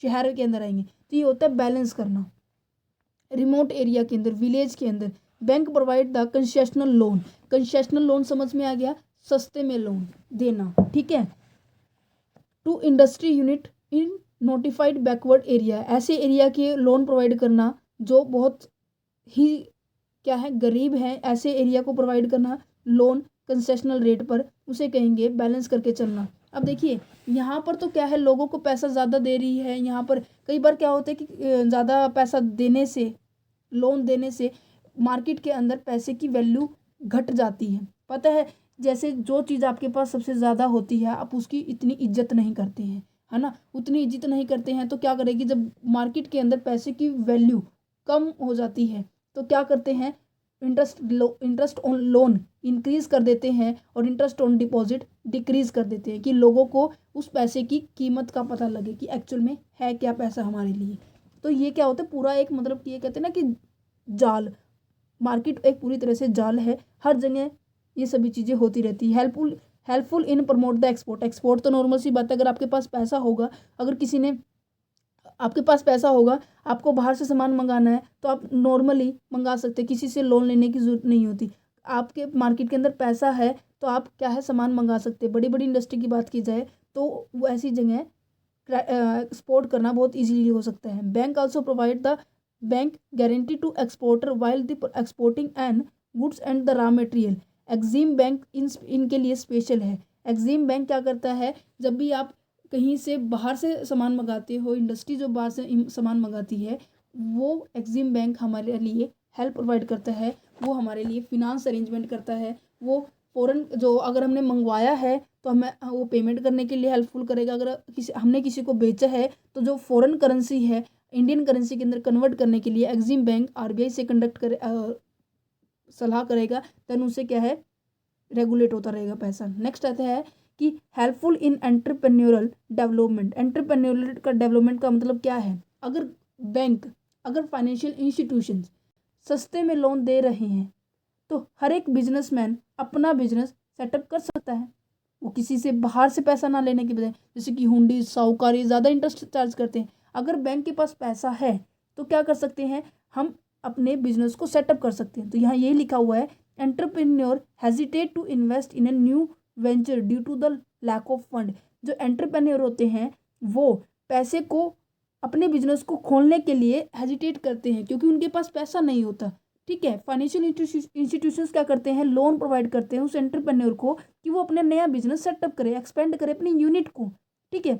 शहर के अंदर आएंगे। तो ये होता है बैलेंस करना। रिमोट एरिया के अंदर, विलेज के अंदर bank provide the concessional loan, concessional loan समझ में आ गया, सस्ते में लोन देना, ठीक है। To industry unit in notified backward area, ऐसे एरिया के लोन प्रोवाइड करना जो बहुत ही क्या है, गरीब है, ऐसे एरिया को प्रोवाइड करना लोन कंसेशनल रेट पर, उसे कहेंगे बैलेंस करके चलना। अब देखिए यहाँ पर तो क्या है, लोगों को पैसा ज़्यादा दे रही है, यहाँ पर कई बार क्या होता है कि ज़्यादा पैसा देने से, लोन देने से मार्केट के अंदर पैसे की वैल्यू घट जाती है। पता है, जैसे जो चीज़ आपके पास सबसे ज़्यादा होती है आप उसकी इतनी इज्जत नहीं करते हैं, है ना, उतनी इज्जत नहीं करते हैं, तो क्या करेगी, जब मार्केट के अंदर पैसे की वैल्यू कम हो जाती है तो क्या करते हैं, इंटरेस्ट ऑन लोन इंक्रीज कर देते हैं और इंटरेस्ट ऑन डिपॉजिट डिक्रीज कर देते हैं, कि लोगों को उस पैसे की कीमत का पता लगे कि एक्चुअल में है क्या पैसा हमारे लिए। तो ये क्या होता है, पूरा एक मतलब कि ये कहते हैं ना कि जाल, मार्केट एक पूरी तरह से जाल है, हर जगह ये सभी चीज़ें होती रहती है। Helpful in promote the export, export तो नॉर्मल सी बात है, अगर आपके पास पैसा होगा, अगर किसी ने आपके पास पैसा होगा, आपको बाहर से सामान मंगाना है तो आप नॉर्मली मंगा सकते हैं, किसी से लोन लेने की ज़रूरत नहीं होती। आपके मार्केट के अंदर पैसा है तो आप क्या है, सामान मंगा सकते हैं। बड़ी बड़ी इंडस्ट्री की बात की जाए तो वो ऐसी जगह एक्सपोर्ट करना बहुत इजीली हो सकता है। Bank also provide the bank guarantee to exporter while the exporting and goods and the raw material. EXIM bank इनके लिए स्पेशल है। एग्जिम बैंक क्या करता है, जब भी आप कहीं से बाहर से सामान मंगाते हो, इंडस्ट्री जो बाहर से सामान मंगाती है, वो एग्जिम बैंक हमारे लिए हेल्प प्रोवाइड करता है, वो हमारे लिए फिनांस अरेंजमेंट करता है। वो फ़ौरन जो अगर हमने मंगवाया है तो हमें वो पेमेंट करने के लिए हेल्पफुल करेगा। अगर हमने किसी को बेचा है तो जो फ़ॉरेन करेंसी है इंडियन करेंसी के अंदर कन्वर्ट करने के लिए एग्जिम बैंक RBI से कंडक्ट करे सलाह करेगा, देन उसे क्या है, रेगुलेट होता रहेगा पैसा। नेक्स्ट आता है कि helpful in entrepreneurial development. Entrepreneurial का डेवलपमेंट का मतलब क्या है, अगर बैंक, अगर फाइनेंशियल इंस्टीट्यूशंस सस्ते में लोन दे रहे हैं तो हर एक बिजनेसमैन अपना बिजनेस सेटअप कर सकता है, वो किसी से बाहर से पैसा ना लेने के बजाय। जैसे कि हुंडी, साहूकारी ज़्यादा इंटरेस्ट चार्ज करते हैं, अगर बैंक के पास पैसा है तो क्या कर सकते हैं, हम अपने बिजनेस को सेटअप कर सकते हैं। तो यहाँ ये लिखा हुआ है entrepreneur hesitate to invest in a new venture due to the lack of fund. जो एंटरप्रेन्योर होते हैं वो पैसे को अपने बिजनेस को खोलने के लिए हेजिटेट करते हैं क्योंकि उनके पास पैसा नहीं होता। ठीक है, फाइनेंशियल इंस्टीट्यूशंस क्या करते हैं, लोन प्रोवाइड करते हैं उस एंटरप्रेन्योर को कि वो अपने नया बिजनेस सेटअप करे, एक्सपेंड करे अपनी यूनिट को। ठीक है,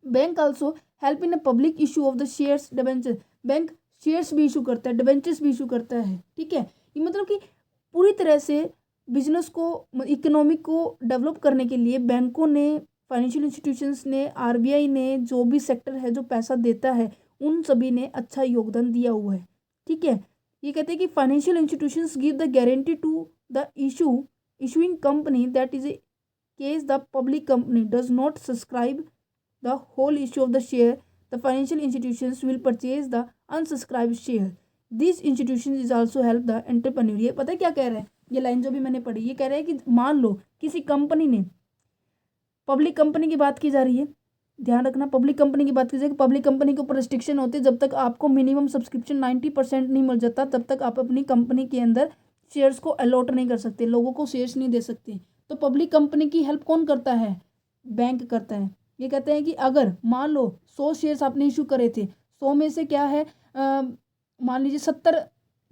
bank also help in a public issue of the shares debenture. Bank shares भी इशू करता है, डिबेंचर्स भी इशू करता है। ठीक है, ये मतलब कि पूरी तरह से बिजनेस को, इकोनॉमी को डेवलप करने के लिए बैंकों ने, फाइनेंशियल इंस्टीट्यूशंस ने, आरबीआई ने, जो भी सेक्टर है जो पैसा देता है उन सभी ने अच्छा योगदान दिया हुआ है। ठीक है, ये कहते हैं कि financial institutions give the guarantee to the issuing company that is a case the public company does not subscribe the whole issue of the share, the financial institutions will purchase the unsubscribed share. These institutions is also help the entrepreneur। ये पता है क्या कह रहा है, ये लाइन जो भी मैंने पढ़ी, ये कह रहा है कि मान लो किसी कंपनी ने, पब्लिक कंपनी की बात की जा रही है, ध्यान रखना पब्लिक कंपनी की बात की जाए, पब्लिक कंपनी के ऊपर रिस्ट्रिक्शन होते हैं, जब तक आपको मिनिमम सब्सक्रिप्शन 90% नहीं मिल जाता तब तक आप अपनी कंपनी के अंदर शेयर्स को अलॉट नहीं कर सकते, लोगों को शेयर्स नहीं दे सकते। तो पब्लिक कंपनी की हेल्प कौन करता है, बैंक करता है। ये कहते हैं कि अगर मान लो 100 शेयर्स आपने इशू करे थे, 100 में से क्या है, मान लीजिए 70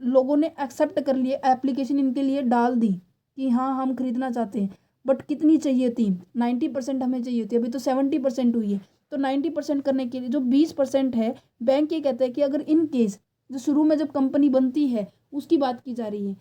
लोगों ने एक्सेप्ट कर लिए, एप्लीकेशन इनके लिए डाल दी कि हाँ हम खरीदना चाहते हैं, बट कितनी चाहिए थी, 90% हमें चाहिए थी, अभी तो 70% हुई है। तो 90% करने के लिए जो 20% है, बैंक ये कहता है कि अगर इन केस जो शुरू में जब कंपनी बनती है उसकी बात की जा रही है,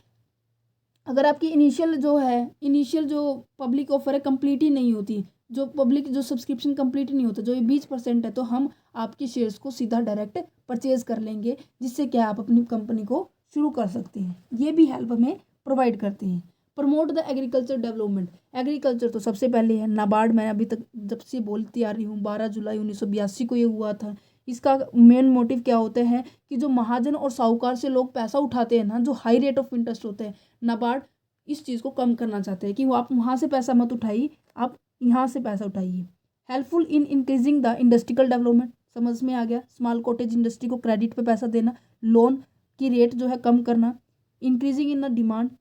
अगर आपकी इनिशियल जो पब्लिक ऑफर है कंप्लीट ही नहीं होती, जो पब्लिक जो सब्सक्रिप्शन कंप्लीट नहीं होता, जो ये 20% है, तो हम आपके शेयर्स को सीधा डायरेक्ट परचेज कर लेंगे, जिससे क्या आप अपनी कंपनी को शुरू कर सकते हैं। ये भी हेल्प हमें प्रोवाइड करते हैं। Promote the agriculture development. Agriculture तो सबसे पहले है, नाबार्ड मैं अभी तक जब से बोलती आ रही हूँ, 12 जुलाई 1982 को ये हुआ था। इसका मेन मोटिव क्या होता है कि जो महाजन और साहूकार से लोग पैसा उठाते हैं ना, जो हाई रेट ऑफ इंटरेस्ट होता है, नाबार्ड इस चीज़ को कम करना चाहते हैं कि वो आप वहाँ से पैसा मत उठाइए, आप यहाँ से पैसा उठाइए। Helpful in increasing the industrial development, समझ में आ गया, स्मॉल कॉटेज इंडस्ट्री को क्रेडिट पे पैसा देना, लोन की रेट जो है कम करना। Increasing in the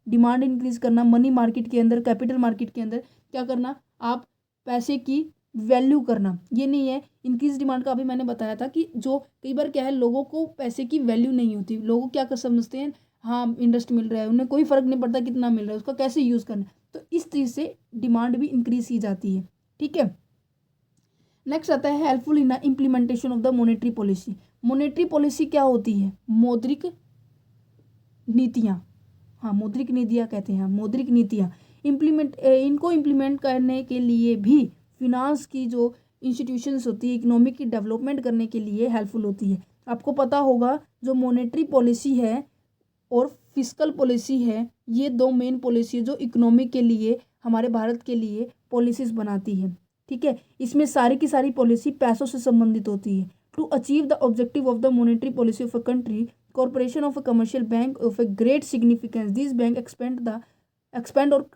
demand increase करना, मनी मार्केट के अंदर, कैपिटल मार्केट के अंदर क्या करना, आप पैसे की वैल्यू करना। ये नहीं है इंक्रीज डिमांड का, अभी मैंने बताया था कि जो कई बार क्या है, लोगों को पैसे की वैल्यू नहीं होती, लोग क्या कर समझते हैं, हाँ इंटरेस्ट मिल रहा है, उन्हें कोई फर्क नहीं पड़ता कितना मिल रहा है, उसका कैसे यूज़ करना, तो इस चीज़ से डिमांड भी इंक्रीज की जाती है। ठीक है, नेक्स्ट आता है helpful in implementation of the monetary policy. Monetary policy क्या होती है, मौद्रिक नीतियाँ, हाँ मौद्रिक नीतियाँ कहते हैं, मौद्रिक नीतियाँ इनको इम्प्लीमेंट करने के लिए भी फिनांस की जो इंस्टीट्यूशंस होती है, इकोनॉमी की डेवलपमेंट करने के लिए हेल्पफुल होती है। आपको पता होगा जो मॉनेटरी पॉलिसी है और फिस्कल पॉलिसी है, ये दो मेन पॉलिसी है जो इकोनॉमी के लिए, हमारे भारत के लिए पॉलिसीज बनाती है। ठीक है, इसमें सारी की सारी पॉलिसी पैसों से संबंधित होती है। To achieve the objective of the monetary policy of a country, corporation of a commercial bank of a great significance, this bank expand और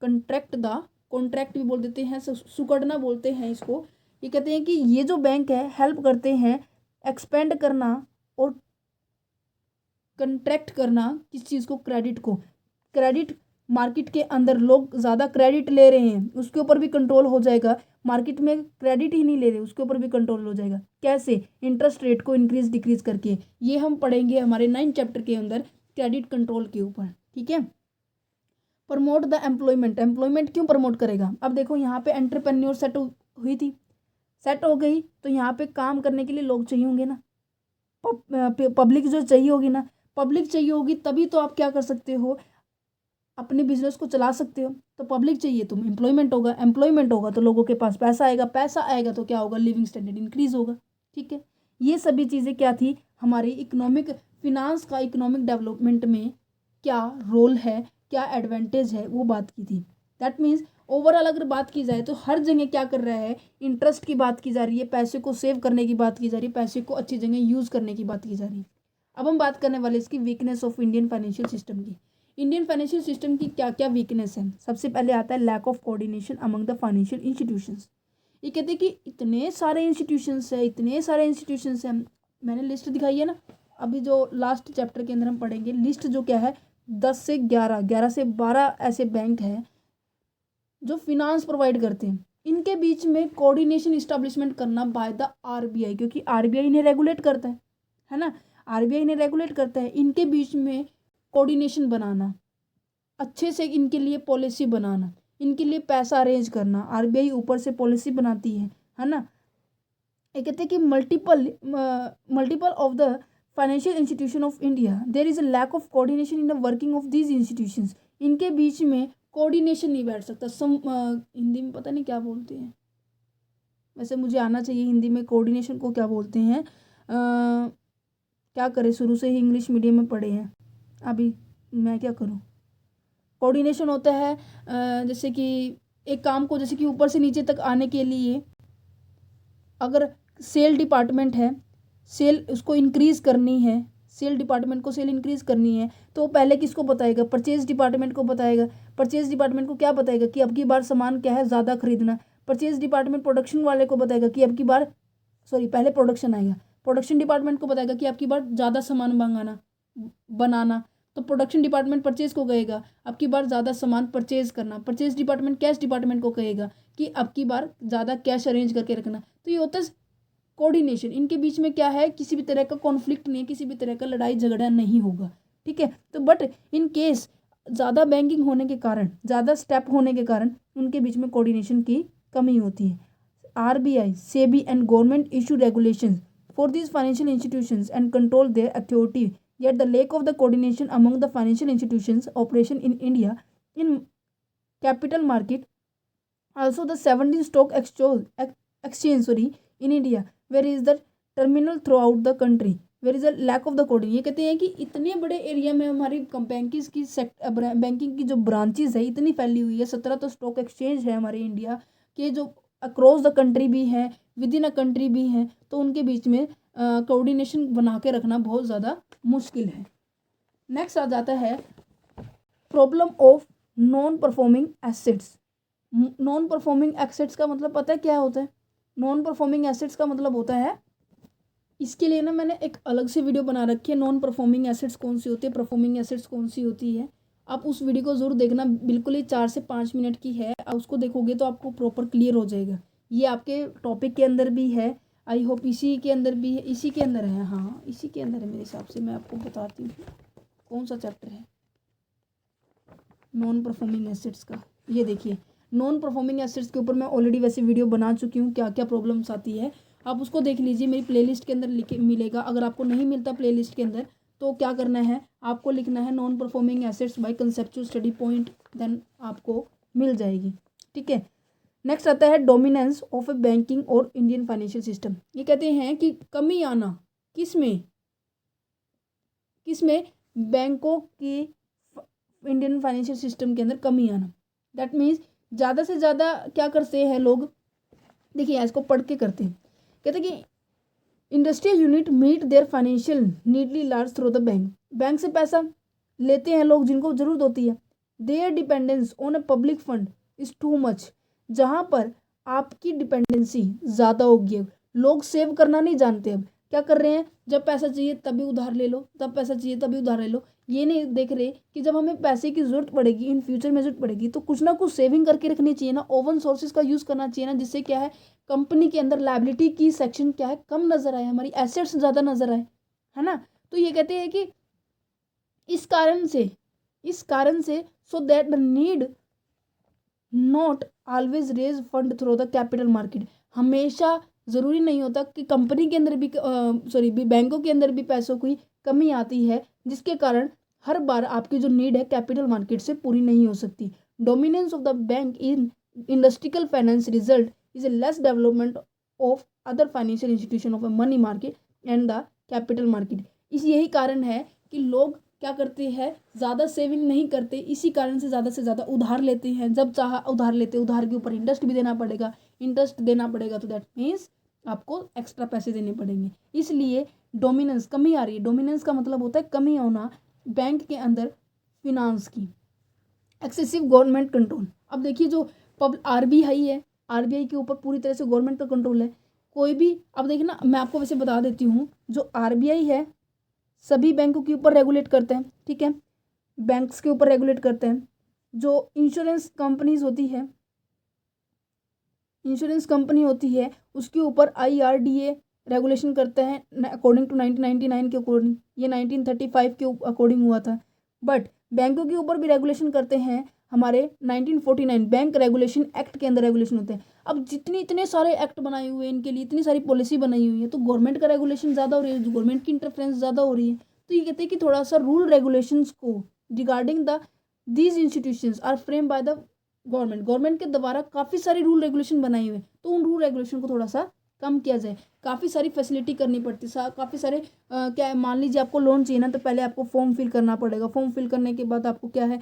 कॉन्ट्रैक्ट भी बोल देते हैं, सुकड़ना बोलते हैं इसको। ये कहते हैं कि ये जो बैंक है हेल्प करते हैं एक्सपेंड करना और कंट्रैक्ट करना, किस चीज़ को, क्रेडिट को। क्रेडिट मार्केट के अंदर लोग ज़्यादा क्रेडिट ले रहे हैं, उसके ऊपर भी कंट्रोल हो जाएगा। मार्केट में क्रेडिट ही नहीं ले रहे, उसके ऊपर भी कंट्रोल हो जाएगा। कैसे, इंटरेस्ट रेट को इंक्रीज डिक्रीज करके। ये हम पढ़ेंगे हमारे 9 चैप्टर के अंदर क्रेडिट कंट्रोल के ऊपर। ठीक है, प्रमोट द एम्प्लॉयमेंट क्यों प्रमोट करेगा, अब देखो यहाँ पे एंटरप्रेन्योर सेट हो गई, तो यहाँ पे काम करने के लिए लोग चाहिए होंगे ना, पब्लिक जो चाहिए होगी ना, पब्लिक चाहिए होगी तभी तो आप क्या कर सकते हो, अपने बिजनेस को चला सकते हो। तो पब्लिक चाहिए तो एम्प्लॉयमेंट होगा तो लोगों के पास पैसा आएगा तो क्या होगा, लिविंग स्टैंडर्ड इंक्रीज होगा। ठीक है, ये सभी चीज़ें क्या थी, हमारी इकोनॉमिक फिनांस का इकोनॉमिक डेवलपमेंट में क्या रोल है, क्या एडवांटेज है, वो बात की थी। दैट मीन्स ओवरऑल अगर बात की जाए तो हर जगह क्या कर रहा है, इंटरेस्ट की बात की जा रही है, पैसे को सेव करने की बात की जा रही है, पैसे को अच्छी जगह यूज़ करने की बात की जा रही है। अब हम बात करने वाले इसकी weakness of Indian financial system की। इंडियन फाइनेंशियल सिस्टम की क्या क्या वीकनेस है। सबसे पहले आता है lack of coordination among the financial institutions. ये कहते हैं कि इतने सारे इंस्टीट्यूशंस हैं, मैंने लिस्ट दिखाई है ना, अभी जो लास्ट चैप्टर के अंदर हम पढ़ेंगे, लिस्ट जो क्या है 10 से 11 से 12 ऐसे बैंक हैं जो फिनांस प्रोवाइड करते हैं। इनके बीच में कोऑर्डिनेशन इस्टेब्लिशमेंट करना बाय द आरबीआई, क्योंकि आरबीआई इन्हें रेगुलेट करता है ना, आरबीआई इन्हें रेगुलेट करता है। इनके बीच में कोऑर्डिनेशन बनाना, अच्छे से इनके लिए पॉलिसी बनाना, इनके लिए पैसा अरेंज करना, आरबीआई ऊपर से पॉलिसी बनाती है ना। ये कहते हैं कि multiple of the financial institution of India there is a lack of coordination in the working of these institutions. इनके बीच में कोऑर्डिनेशन नहीं बैठ सकता। हिंदी में पता नहीं क्या बोलते हैं, वैसे मुझे आना चाहिए हिंदी में कोऑर्डिनेशन को क्या बोलते हैं। क्या करें, शुरू से ही इंग्लिश मीडियम में पढ़े हैं, अभी मैं क्या करूं। कोऑर्डिनेशन होता है जैसे कि एक काम को जैसे कि ऊपर से नीचे तक आने के लिए, अगर सेल डिपार्टमेंट है, सेल उसको इंक्रीज करनी है, सेल डिपार्टमेंट को सेल इंक्रीज करनी है, तो पहले किसको बताएगा, परचेज डिपार्टमेंट को बताएगा। परचेज डिपार्टमेंट को क्या बताएगा कि अब की बार सामान क्या है ज़्यादा खरीदना। परचेज डिपार्टमेंट प्रोडक्शन वाले को बताएगा कि अब की बार, सॉरी पहले प्रोडक्शन आएगा, प्रोडक्शन डिपार्टमेंट को बताएगा कि अब की बार ज़्यादा सामान मंगाना बनाना, तो प्रोडक्शन डिपार्टमेंट परचेज को कहेगा अब की बार ज़्यादा सामान परचेज करना। परचेज डिपार्टमेंट कैश डिपार्टमेंट को कहेगा कि अब की बार ज़्यादा कैश अरेंज करके रखना। तो ये होता है कोऑर्डिनेशन। इनके बीच में क्या है, किसी भी तरह का कॉन्फ्लिक्ट नहीं, किसी भी तरह का लड़ाई झगड़ा नहीं होगा, ठीक है। तो बट इन केस ज़्यादा बैंकिंग होने के कारण, ज़्यादा स्टेप होने के कारण उनके बीच में कोऑर्डिनेशन की कमी होती है। RBI, SEBI and government issue regulations for these financial institutions and control their authority, yet the lack of the coordination among the financial institutions operation in India in capital market, also the 17 stock exchange in India, where is the terminal throughout the country, where is a lack of the coordination। ये कहते हैं कि इतने बड़े एरिया में हमारी बैंकिंग की जो ब्रांचेज है इतनी फैली हुई है, 17 तो स्टॉक एक्सचेंज है हमारे इंडिया के, जो अक्रॉस द कंट्री भी हैं, विद इन अ कंट्री भी हैं, तो उनके बीच में कोऑर्डिनेशन बना के रखना बहुत ज़्यादा मुश्किल है। नेक्स्ट आ जाता है problem of non performing assets. Non performing assets का मतलब पता है क्या होता है? नॉन परफॉर्मिंग एसेट्स का मतलब होता है, इसके लिए ना मैंने एक अलग से वीडियो बना रखी है, नॉन परफॉर्मिंग एसेट्स कौन सी होती है, परफॉर्मिंग एसेट्स कौन सी होती है। आप उस वीडियो को ज़रूर देखना, बिल्कुल ही 4 से 5 मिनट की है, आप उसको देखोगे तो आपको प्रॉपर क्लियर हो जाएगा। ये आपके टॉपिक के अंदर भी है, आई होप इसी के अंदर भी है, इसी के अंदर है, हाँ इसी के अंदर है मेरे हिसाब से। मैं आपको बताती हूँ कौन सा चैप्टर है नॉन परफॉर्मिंग एसेट्स का। ये देखिए, नॉन परफॉर्मिंग एसेट्स के ऊपर मैं ऑलरेडी वैसे वीडियो बना चुकी हूँ, क्या क्या प्रॉब्लम्स आती है आप उसको देख लीजिए, मेरी प्लेलिस्ट के अंदर मिलेगा। अगर आपको नहीं मिलता प्लेलिस्ट के अंदर तो क्या करना है, आपको लिखना है non performing assets by conceptual study point, then आपको मिल जाएगी, ठीक है। नेक्स्ट आता है डोमिनेंस ऑफ ए बैंकिंग और इंडियन फाइनेंशियल सिस्टम। ये कहते हैं कि कमी आना किसमें बैंकों की इंडियन फाइनेंशियल सिस्टम के अंदर कमी आना। दैट मीन्स ज़्यादा से ज़्यादा क्या करते हैं लोग, देखिए इसको पढ़ के करते हैं। कहते हैं कि industrial unit meet their financial needs large through the bank से पैसा लेते हैं लोग जिनको ज़रूरत होती है। Their dependence on a public fund is too much, जहाँ पर आपकी डिपेंडेंसी ज़्यादा होगी। अब लोग सेव करना नहीं जानते, अब क्या कर रहे हैं, जब पैसा चाहिए तभी उधार ले लो, तब पैसा चाहिए तभी उधार ले लो। ये नहीं देख रहे कि जब हमें पैसे की ज़रूरत पड़ेगी, इन फ्यूचर में ज़रूरत पड़ेगी, तो कुछ ना कुछ सेविंग करके रखनी चाहिए ना, ओवन सोर्सेज का यूज़ करना चाहिए ना, जिससे क्या है कंपनी के अंदर लायबिलिटी की सेक्शन क्या है कम नज़र आए, हमारी एसेट्स ज़्यादा नज़र आए, है ना। तो ये कहते हैं कि इस कारण से so that the need not always raise fund through the capital market. हमेशा ज़रूरी नहीं होता कि कंपनी के अंदर भी बैंकों के अंदर भी पैसों की कमी आती है, जिसके कारण हर बार आपकी जो नीड है कैपिटल मार्केट से पूरी नहीं हो सकती। Dominance of the bank in industrial finance result is a less development of other financial institution of a money market and the capital market. यही कारण है कि लोग क्या करते हैं, ज़्यादा सेविंग नहीं करते, इसी कारण से ज़्यादा उधार लेते हैं। जब चाहा उधार लेते, उधार के ऊपर इंटरेस्ट भी देना पड़ेगा, तो दैट मीन्स आपको एक्स्ट्रा पैसे देने पड़ेंगे। इसलिए डोमिनेंस, कमी आ रही है। डोमिनेंस का मतलब होता है कमी होना बैंक के अंदर फिनांस की। एक्सेसिव गवर्नमेंट कंट्रोल, अब देखिए जो आरबीआई है, आरबीआई के ऊपर पूरी तरह से गवर्नमेंट का कंट्रोल है। कोई भी, अब देखिए ना, मैं आपको वैसे बता देती हूँ, जो आरबीआई है सभी बैंकों के ऊपर रेगुलेट करते हैं, ठीक है। बैंक्स के ऊपर रेगुलेट करते हैं। जो इंश्योरेंस कंपनीज होती है, इंश्योरेंस कंपनी होती है, उसके ऊपर IRDA रेगुलेशन करते हैं अकॉर्डिंग टू 1999 के अकॉर्डिंग। ये 1935 के अकॉर्डिंग हुआ था। बट बैंकों के ऊपर भी रेगुलेशन करते हैं हमारे 1949 बैंक रेगुलेशन एक्ट के अंदर रेगुलेशन होते हैं। अब इतने सारे एक्ट बनाए हुए हैं इनके लिए, इतनी सारी पॉलिसी बनाई हुई है, तो गवर्नमेंट का रेगुलेशन ज़्यादा हो रही है, गवर्नमेंट की इंटरफेरेंस ज़्यादा हो रही है। तो ये कहते हैं कि थोड़ा सा रूल रेगुलेशंस को regarding these institutions are frame by the government के द्वारा काफ़ी सारे रूल रेगुलेशन बनाए हुए, तो उन रूल रेगुलेशन को थोड़ा सा कम किया जाए। काफ़ी सारी फैसिलिटी करनी पड़ती है, काफ़ी सारे क्या मान लीजिए आपको लोन चाहिए ना, तो पहले आपको फॉर्म फिल करना पड़ेगा। फॉर्म फिल करने के बाद आपको क्या है,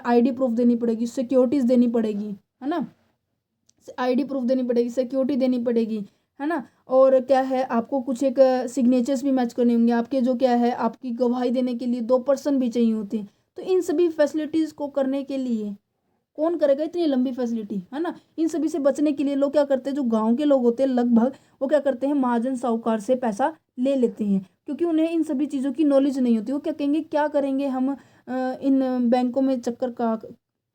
ID प्रूफ देनी पड़ेगी, सिक्योरिटीज़ देनी पड़ेगी, है ना, ID प्रूफ देनी पड़ेगी, सिक्योरिटी देनी पड़ेगी, है ना। और क्या है, आपको कुछ एक सिग्नेचर्स भी मैच करने होंगे आपके, जो क्या है आपकी गवाही देने के लिए 2 पर्सन भी चाहिए होते हैं। तो इन सभी फैसिलिटीज़ को करने के लिए कौन करेगा इतनी लंबी फैसिलिटी, है ना। इन सभी से बचने के लिए लोग क्या करते हैं, जो गांव के लोग होते हैं लगभग, वो क्या करते हैं, महाजन साहूकार से पैसा ले लेते हैं, क्योंकि उन्हें इन सभी चीज़ों की नॉलेज नहीं होती। वो क्या कहेंगे, क्या करेंगे हम इन बैंकों में चक्कर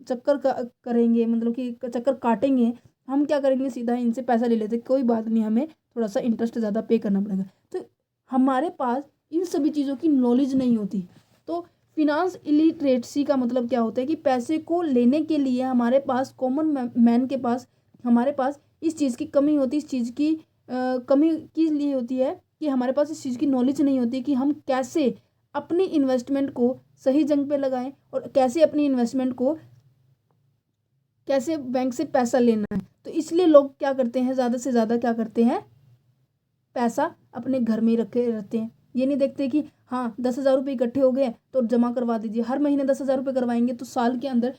करेंगे, मतलब कि चक्कर काटेंगे, हम क्या करेंगे, सीधा इनसे पैसा ले लेते, कोई बात नहीं, हमें थोड़ा सा इंटरेस्ट ज़्यादा पे करना पड़ेगा। तो हमारे पास इन सभी चीज़ों की नॉलेज नहीं होती। तो फिनांस इलिटरेसी का मतलब क्या होता है कि पैसे को लेने के लिए हमारे पास, कॉमन मैन के पास, हमारे पास इस चीज़ की कमी होती है। इस चीज़ की कमी किस लिए होती है कि हमारे पास इस चीज़ की नॉलेज नहीं होती कि हम कैसे अपनी इन्वेस्टमेंट को सही जगह पे लगाएं, और कैसे अपनी इन्वेस्टमेंट को, कैसे बैंक से पैसा लेना है। तो इसलिए लोग क्या करते हैं, ज़्यादा से ज़्यादा क्या करते हैं, पैसा अपने घर में ही रखे रहते हैं। ये नहीं देखते कि हाँ 10,000 रुपये इकट्ठे हो गए तो जमा करवा दीजिए। हर महीने 10,000 रुपये करवाएंगे तो साल के अंदर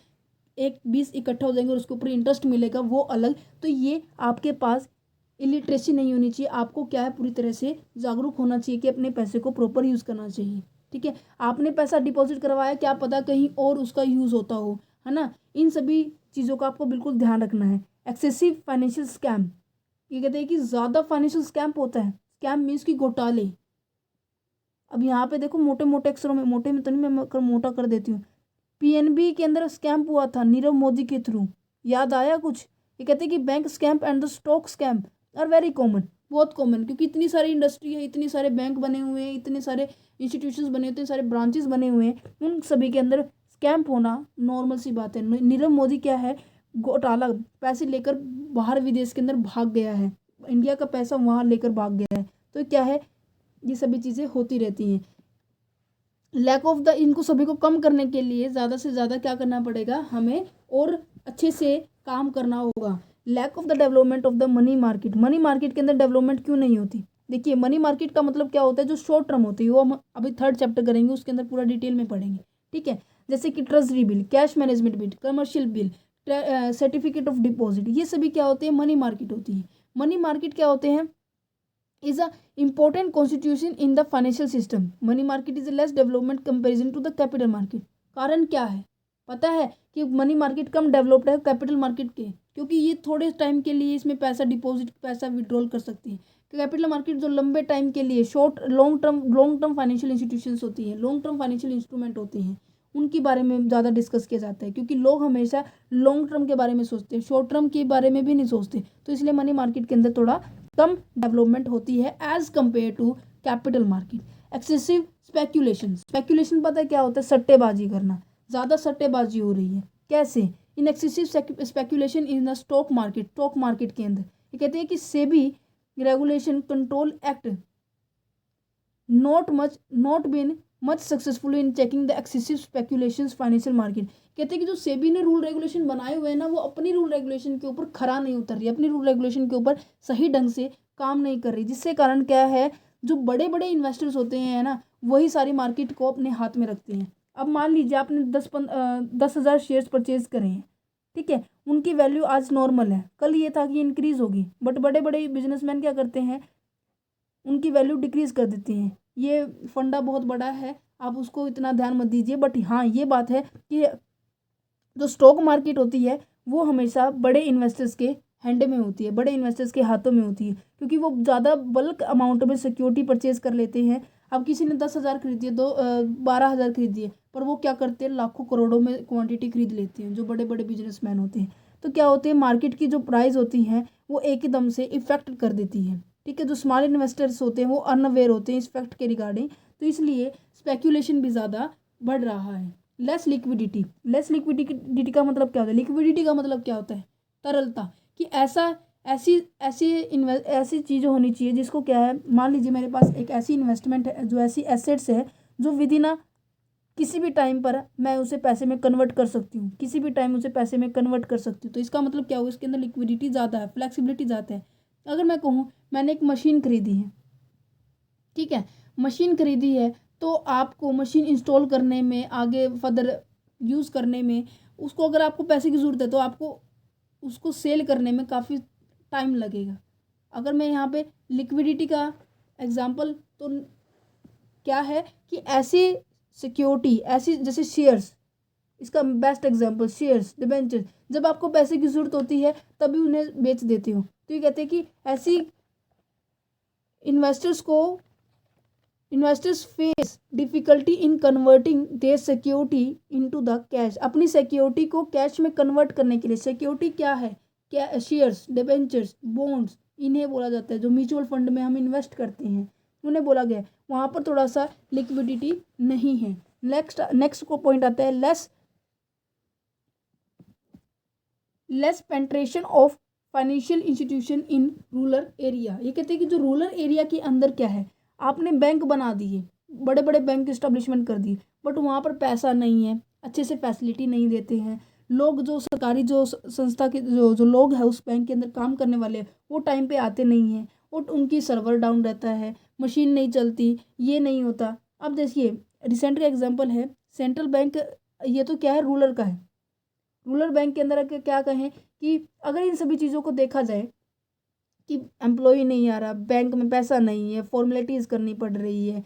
20 इकट्ठा हो जाएंगे और उसके ऊपर इंटरेस्ट मिलेगा, वो अलग। तो ये आपके पास इलिटरेसी नहीं होनी चाहिए। आपको क्या है, पूरी तरह से जागरूक होना चाहिए कि अपने पैसे को प्रॉपर यूज़ करना चाहिए। ठीक है, आपने पैसा डिपॉजिट करवाया, क्या पता कहीं और उसका यूज़ होता हो, है ना। इन सभी चीज़ों का आपको बिल्कुल ध्यान रखना है। एक्सेसिव फाइनेंशियल स्कैम, ये कहते हैं कि ज़्यादा फाइनेंशियल स्कैम होता है। स्कैम मीन्स की घोटाले। अब यहाँ पे देखो, मोटे मोटे अक्षरों में, मोटे में तो नहीं, मैं मोटा कर देती हूँ। PNB के अंदर स्कैम हुआ था नीरव मोदी के थ्रू, याद आया कुछ। ये कहते हैं कि bank scam and the stock scam are very common, बहुत कॉमन, क्योंकि इतनी सारी इंडस्ट्री है, इतने सारे बैंक बने हुए हैं, इतने सारे इंस्टीट्यूशंस बने, इतने सारे ब्रांचेस बने हुए हैं, उन सभी के अंदर स्कैम होना नॉर्मल सी बात है। नीरव मोदी क्या है, घोटाला, पैसे लेकर बाहर विदेश के अंदर भाग गया है, इंडिया का पैसा वहाँ लेकर भाग गया है। तो क्या है, ये सभी चीज़ें होती रहती हैं। लैक ऑफ द, इनको सभी को कम करने के लिए ज़्यादा से ज़्यादा क्या करना पड़ेगा हमें, और अच्छे से काम करना होगा। Lack of the development of the money market, money market के अंदर डेवलपमेंट क्यों नहीं होती। देखिए, मनी मार्केट का मतलब क्या होता है, जो शॉर्ट टर्म होती है, वो हम अभी 3rd चैप्टर करेंगे, उसके अंदर पूरा डिटेल में पढ़ेंगे। ठीक है, जैसे कि treasury bill, cash management bill, commercial bill, certificate of deposit, ये सभी क्या होते हैं, मनी मार्केट होती है। मनी मार्केट क्या होते हैं, is a important constitution in the financial system. Money market is a less development comparison to the capital market. कारण क्या है, पता है कि मनी मार्केट कम डेवलप्ड है कैपिटल मार्केट के, क्योंकि ये थोड़े टाइम के लिए इसमें पैसा डिपॉजिट, पैसा विड्रॉल कर सकती है। कैपिटल मार्केट जो लंबे टाइम के लिए, लॉन्ग टर्म फाइनेंशियल इंस्टीट्यूशंस होती हैं, लॉन्ग टर्म फाइनेंशियल इंस्ट्रूमेंट होते हैं, उनके बारे में ज़्यादा डिस्कस किया जाता है, क्योंकि लोग हमेशा लॉन्ग टर्म के बारे में सोचते हैं, शॉर्ट टर्म के बारे में भी नहीं सोचते। तो इसलिए मनी मार्केट के अंदर थोड़ा कम डेवलपमेंट होती है as compare to capital market. Excessive speculation, speculation पता है क्या होता है, सट्टेबाजी करना, ज़्यादा सट्टेबाजी हो रही है। कैसे, in excessive speculation in the stock market, stock market के अंदर। ये कहते हैं कि SEBI regulation control act not been much successful in checking the excessive speculations financial market. कहते हैं कि जो सेबी ने रूल रेगुलेशन बनाए हुए हैं ना, वो अपनी रूल रेगुलेशन के ऊपर खरा नहीं उतर रही, अपनी रूल रेगुलेशन के ऊपर सही ढंग से काम नहीं कर रही, जिससे कारण क्या है, जो बड़े बड़े इन्वेस्टर्स होते हैं ना, वही सारी मार्केट को अपने हाथ में रखते हैं। अब मान लीजिए आपने 10,000 शेयर्स परचेज करे हैं, ठीक है, उनकी वैल्यू आज नॉर्मल है, कल ये था कि इंक्रीज होगी, बट बड़े बड़े बिजनेसमैन क्या करते हैं, उनकी वैल्यू डिक्रीज कर देते हैं। ये फंडा बहुत बड़ा है, आप उसको इतना ध्यान मत दीजिए, बट हाँ ये बात है कि जो स्टॉक मार्केट होती है वो हमेशा बड़े इन्वेस्टर्स के हैंड में होती है, बड़े इन्वेस्टर्स के हाथों में होती है, क्योंकि वो ज़्यादा बल्क अमाउंट में सिक्योरिटी परचेज कर लेते हैं अब किसी ने 10,000 खरीदी है, 12,000 खरीदी है, पर वो क्या करते हैं, लाखों करोड़ों में क्वांटिटी खरीद लेते हैं, जो बड़े बड़े बिजनेसमैन होते हैं। तो क्या होते हैं, मार्केट की जो प्राइस होती हैं वो एकदम से इफेक्ट कर देती है। ठीक है, जो स्मॉल इन्वेस्टर्स होते हैं वो अनअवेयर होते हैं इस फैक्ट के रिगार्डिंग, तो इसलिए स्पेक्यूलेशन भी ज़्यादा बढ़ रहा है। लेस लिक्विडिटी का मतलब क्या होता है, लिक्विडिटी का मतलब क्या होता है, तरलता, कि ऐसी चीज़ होनी चाहिए जिसको क्या है, मान लीजिए मेरे पास एक ऐसी इन्वेस्टमेंट है, जो ऐसी एसेट्स है जो विद इन किसी भी टाइम पर मैं उसे पैसे में कन्वर्ट कर सकती हूँ, किसी भी टाइम उसे पैसे में कन्वर्ट कर सकती हूँ। तो इसका मतलब क्या होगा, इसके अंदर लिक्विडिटी ज़्यादा है, फ्लेक्सिबिलिटी ज़्यादा है। अगर मैं कहूँ मैंने एक मशीन खरीदी है, ठीक है, मशीन खरीदी है, तो आपको मशीन इंस्टॉल करने में, आगे फर्दर यूज़ करने में, उसको अगर आपको पैसे की ज़रूरत है तो आपको उसको सेल करने में काफ़ी टाइम लगेगा। अगर मैं यहाँ पे लिक्विडिटी का एग्जांपल, तो क्या है कि ऐसी सिक्योरिटी, ऐसी जैसे शेयर्स, इसका बेस्ट एग्जांपल शेयर्स, डिबेंचर, जब आपको पैसे की ज़रूरत होती है तभी उन्हें बेच देते हो। तो ये कहते हैं कि ऐसी investors face difficulty in converting their security into the cash. अपनी सिक्योरिटी को कैश में कन्वर्ट करने के लिए, सिक्योरिटी क्या है, क्या शेयर्स, डिबेंचर्स, बॉन्ड्स, इन्हें बोला जाता है। जो म्यूचुअल फंड में हम इन्वेस्ट करते हैं उन्हें बोला गया है, वहाँ पर थोड़ा सा लिक्विडिटी नहीं है। नेक्स्ट को पॉइंट आता है less penetration of financial institution in rural area. ये कहते हैं कि जो रूरल एरिया के अंदर क्या है, आपने बैंक बना दिए, बड़े बड़े बैंक इस्टेब्लिशमेंट कर दिए, बट वहाँ पर पैसा नहीं है, अच्छे से फैसिलिटी नहीं देते हैं लोग, जो सरकारी जो संस्था के जो लोग हैं उस बैंक के अंदर काम करने वाले हैं, वो टाइम पे आते नहीं हैं, और उनकी सर्वर डाउन रहता है, मशीन नहीं चलती, ये नहीं होता। अब देखिए रिसेंट का एग्जांपल है सेंट्रल बैंक, ये तो क्या है, रूरल का है। रूरल बैंक के अंदर क्या कहें कि अगर इन सभी चीज़ों को देखा जाए कि एम्प्लॉय नहीं आ रहा, बैंक में पैसा नहीं है, फॉर्मेलिटीज़ करनी पड़ रही है,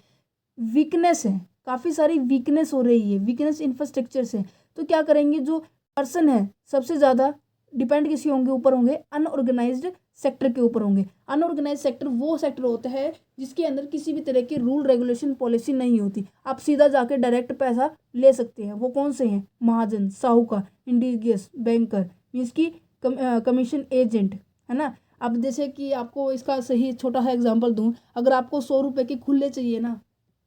वीकनेस है, काफ़ी सारी वीकनेस हो रही है, वीकनेस इंफ्रास्ट्रक्चर से, तो क्या करेंगे, जो पर्सन है सबसे ज़्यादा डिपेंड किसी ऊपर होंगे, अनऑर्गेनाइज्ड सेक्टर के ऊपर होंगे। अनऑर्गेनाइज सेक्टर वो सेक्टर होता है जिसके अंदर किसी भी तरह की रूल रेगुलेशन पॉलिसी नहीं होती, आप सीधा जाके डायरेक्ट पैसा ले सकते हैं। वो कौन से हैं, महाजन, साहूकार, इंडिजियस, बैंकर, मीन्स की कमीशन एजेंट, है ना। अब जैसे कि आपको इसका सही छोटा सा एग्जांपल दूं, अगर आपको 100 रुपये के खुले चाहिए ना,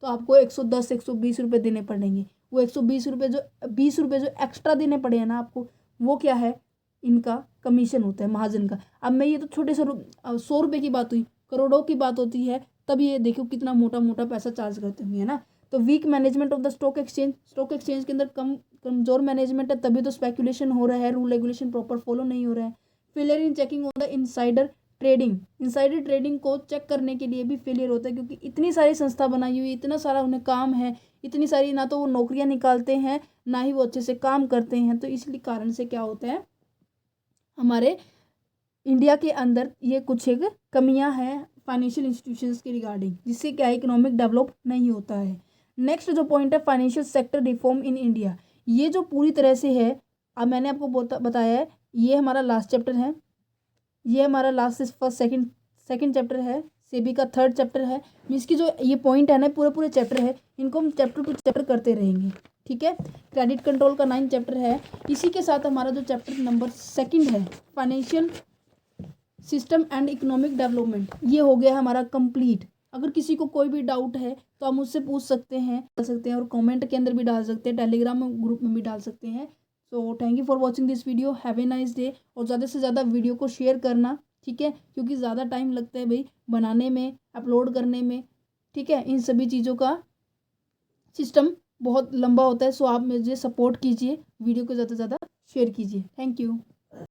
तो आपको 110 120 रुपये देने पड़ेंगे। वो 120 रुपये जो 20 रुपये जो एक्स्ट्रा देने पड़े हैं ना आपको, वो क्या है, इनका कमीशन होता है, महाजन का। अब मैं ये तो छोटे से 100 रुपये की बात हुई, करोड़ों की बात होती है तब ये देखो कितना मोटा मोटा पैसा चार्ज करते होंगे, है ना। तो weak management of the stock exchange के अंदर कमजोर मैनेजमेंट है, तभी तो स्पेकुलेशन हो रहा है, रूल रेगुलेशन प्रॉपर फॉलो नहीं हो रहा है। Failure in checking on the insider trading को चेक करने के लिए भी फेलियर होता है, क्योंकि इतनी सारी संस्था बनाई हुई, इतना सारा उन्हें काम है, इतनी सारी, ना तो वो नौकरियां निकालते हैं, ना ही वो अच्छे से काम करते हैं। तो इसलिए कारण से क्या होता है, हमारे इंडिया के अंदर ये कुछ एक कमियां हैं फाइनेंशियल इंस्टीट्यूशंस के रिगार्डिंग, जिससे क्या इकोनॉमिक डेवलप नहीं होता है। नेक्स्ट जो पॉइंट है, financial sector reform in India. ये जो पूरी तरह से है, अब मैंने आपको बताया है, ये हमारा लास्ट चैप्टर है, ये हमारा लास्ट फर्स्ट सेकंड चैप्टर है, सेबी का थर्ड चैप्टर है। मीन्स की जो ये पॉइंट है ना, पूरे चैप्टर है, इनको हम चैप्टर टू चैप्टर करते रहेंगे, ठीक है। क्रेडिट कंट्रोल का 9 चैप्टर है। इसी के साथ हमारा जो चैप्टर नंबर 2 है, financial system and economic development, ये हो गया हमारा कंप्लीट। अगर किसी को कोई भी डाउट है तो आप मुझसे पूछ सकते हैं, और कमेंट के अंदर भी डाल सकते हैं, टेलीग्राम ग्रुप में भी डाल सकते हैं। So thank you for watching this video, have a nice day. और ज़्यादा से ज़्यादा वीडियो को शेयर करना, ठीक है, क्योंकि ज़्यादा टाइम लगता है भाई बनाने में, अपलोड करने में, ठीक है। इन सभी चीज़ों का सिस्टम बहुत लंबा होता है। सो आप मुझे सपोर्ट कीजिए, वीडियो को ज़्यादा से ज़्यादा शेयर कीजिए। Thank you.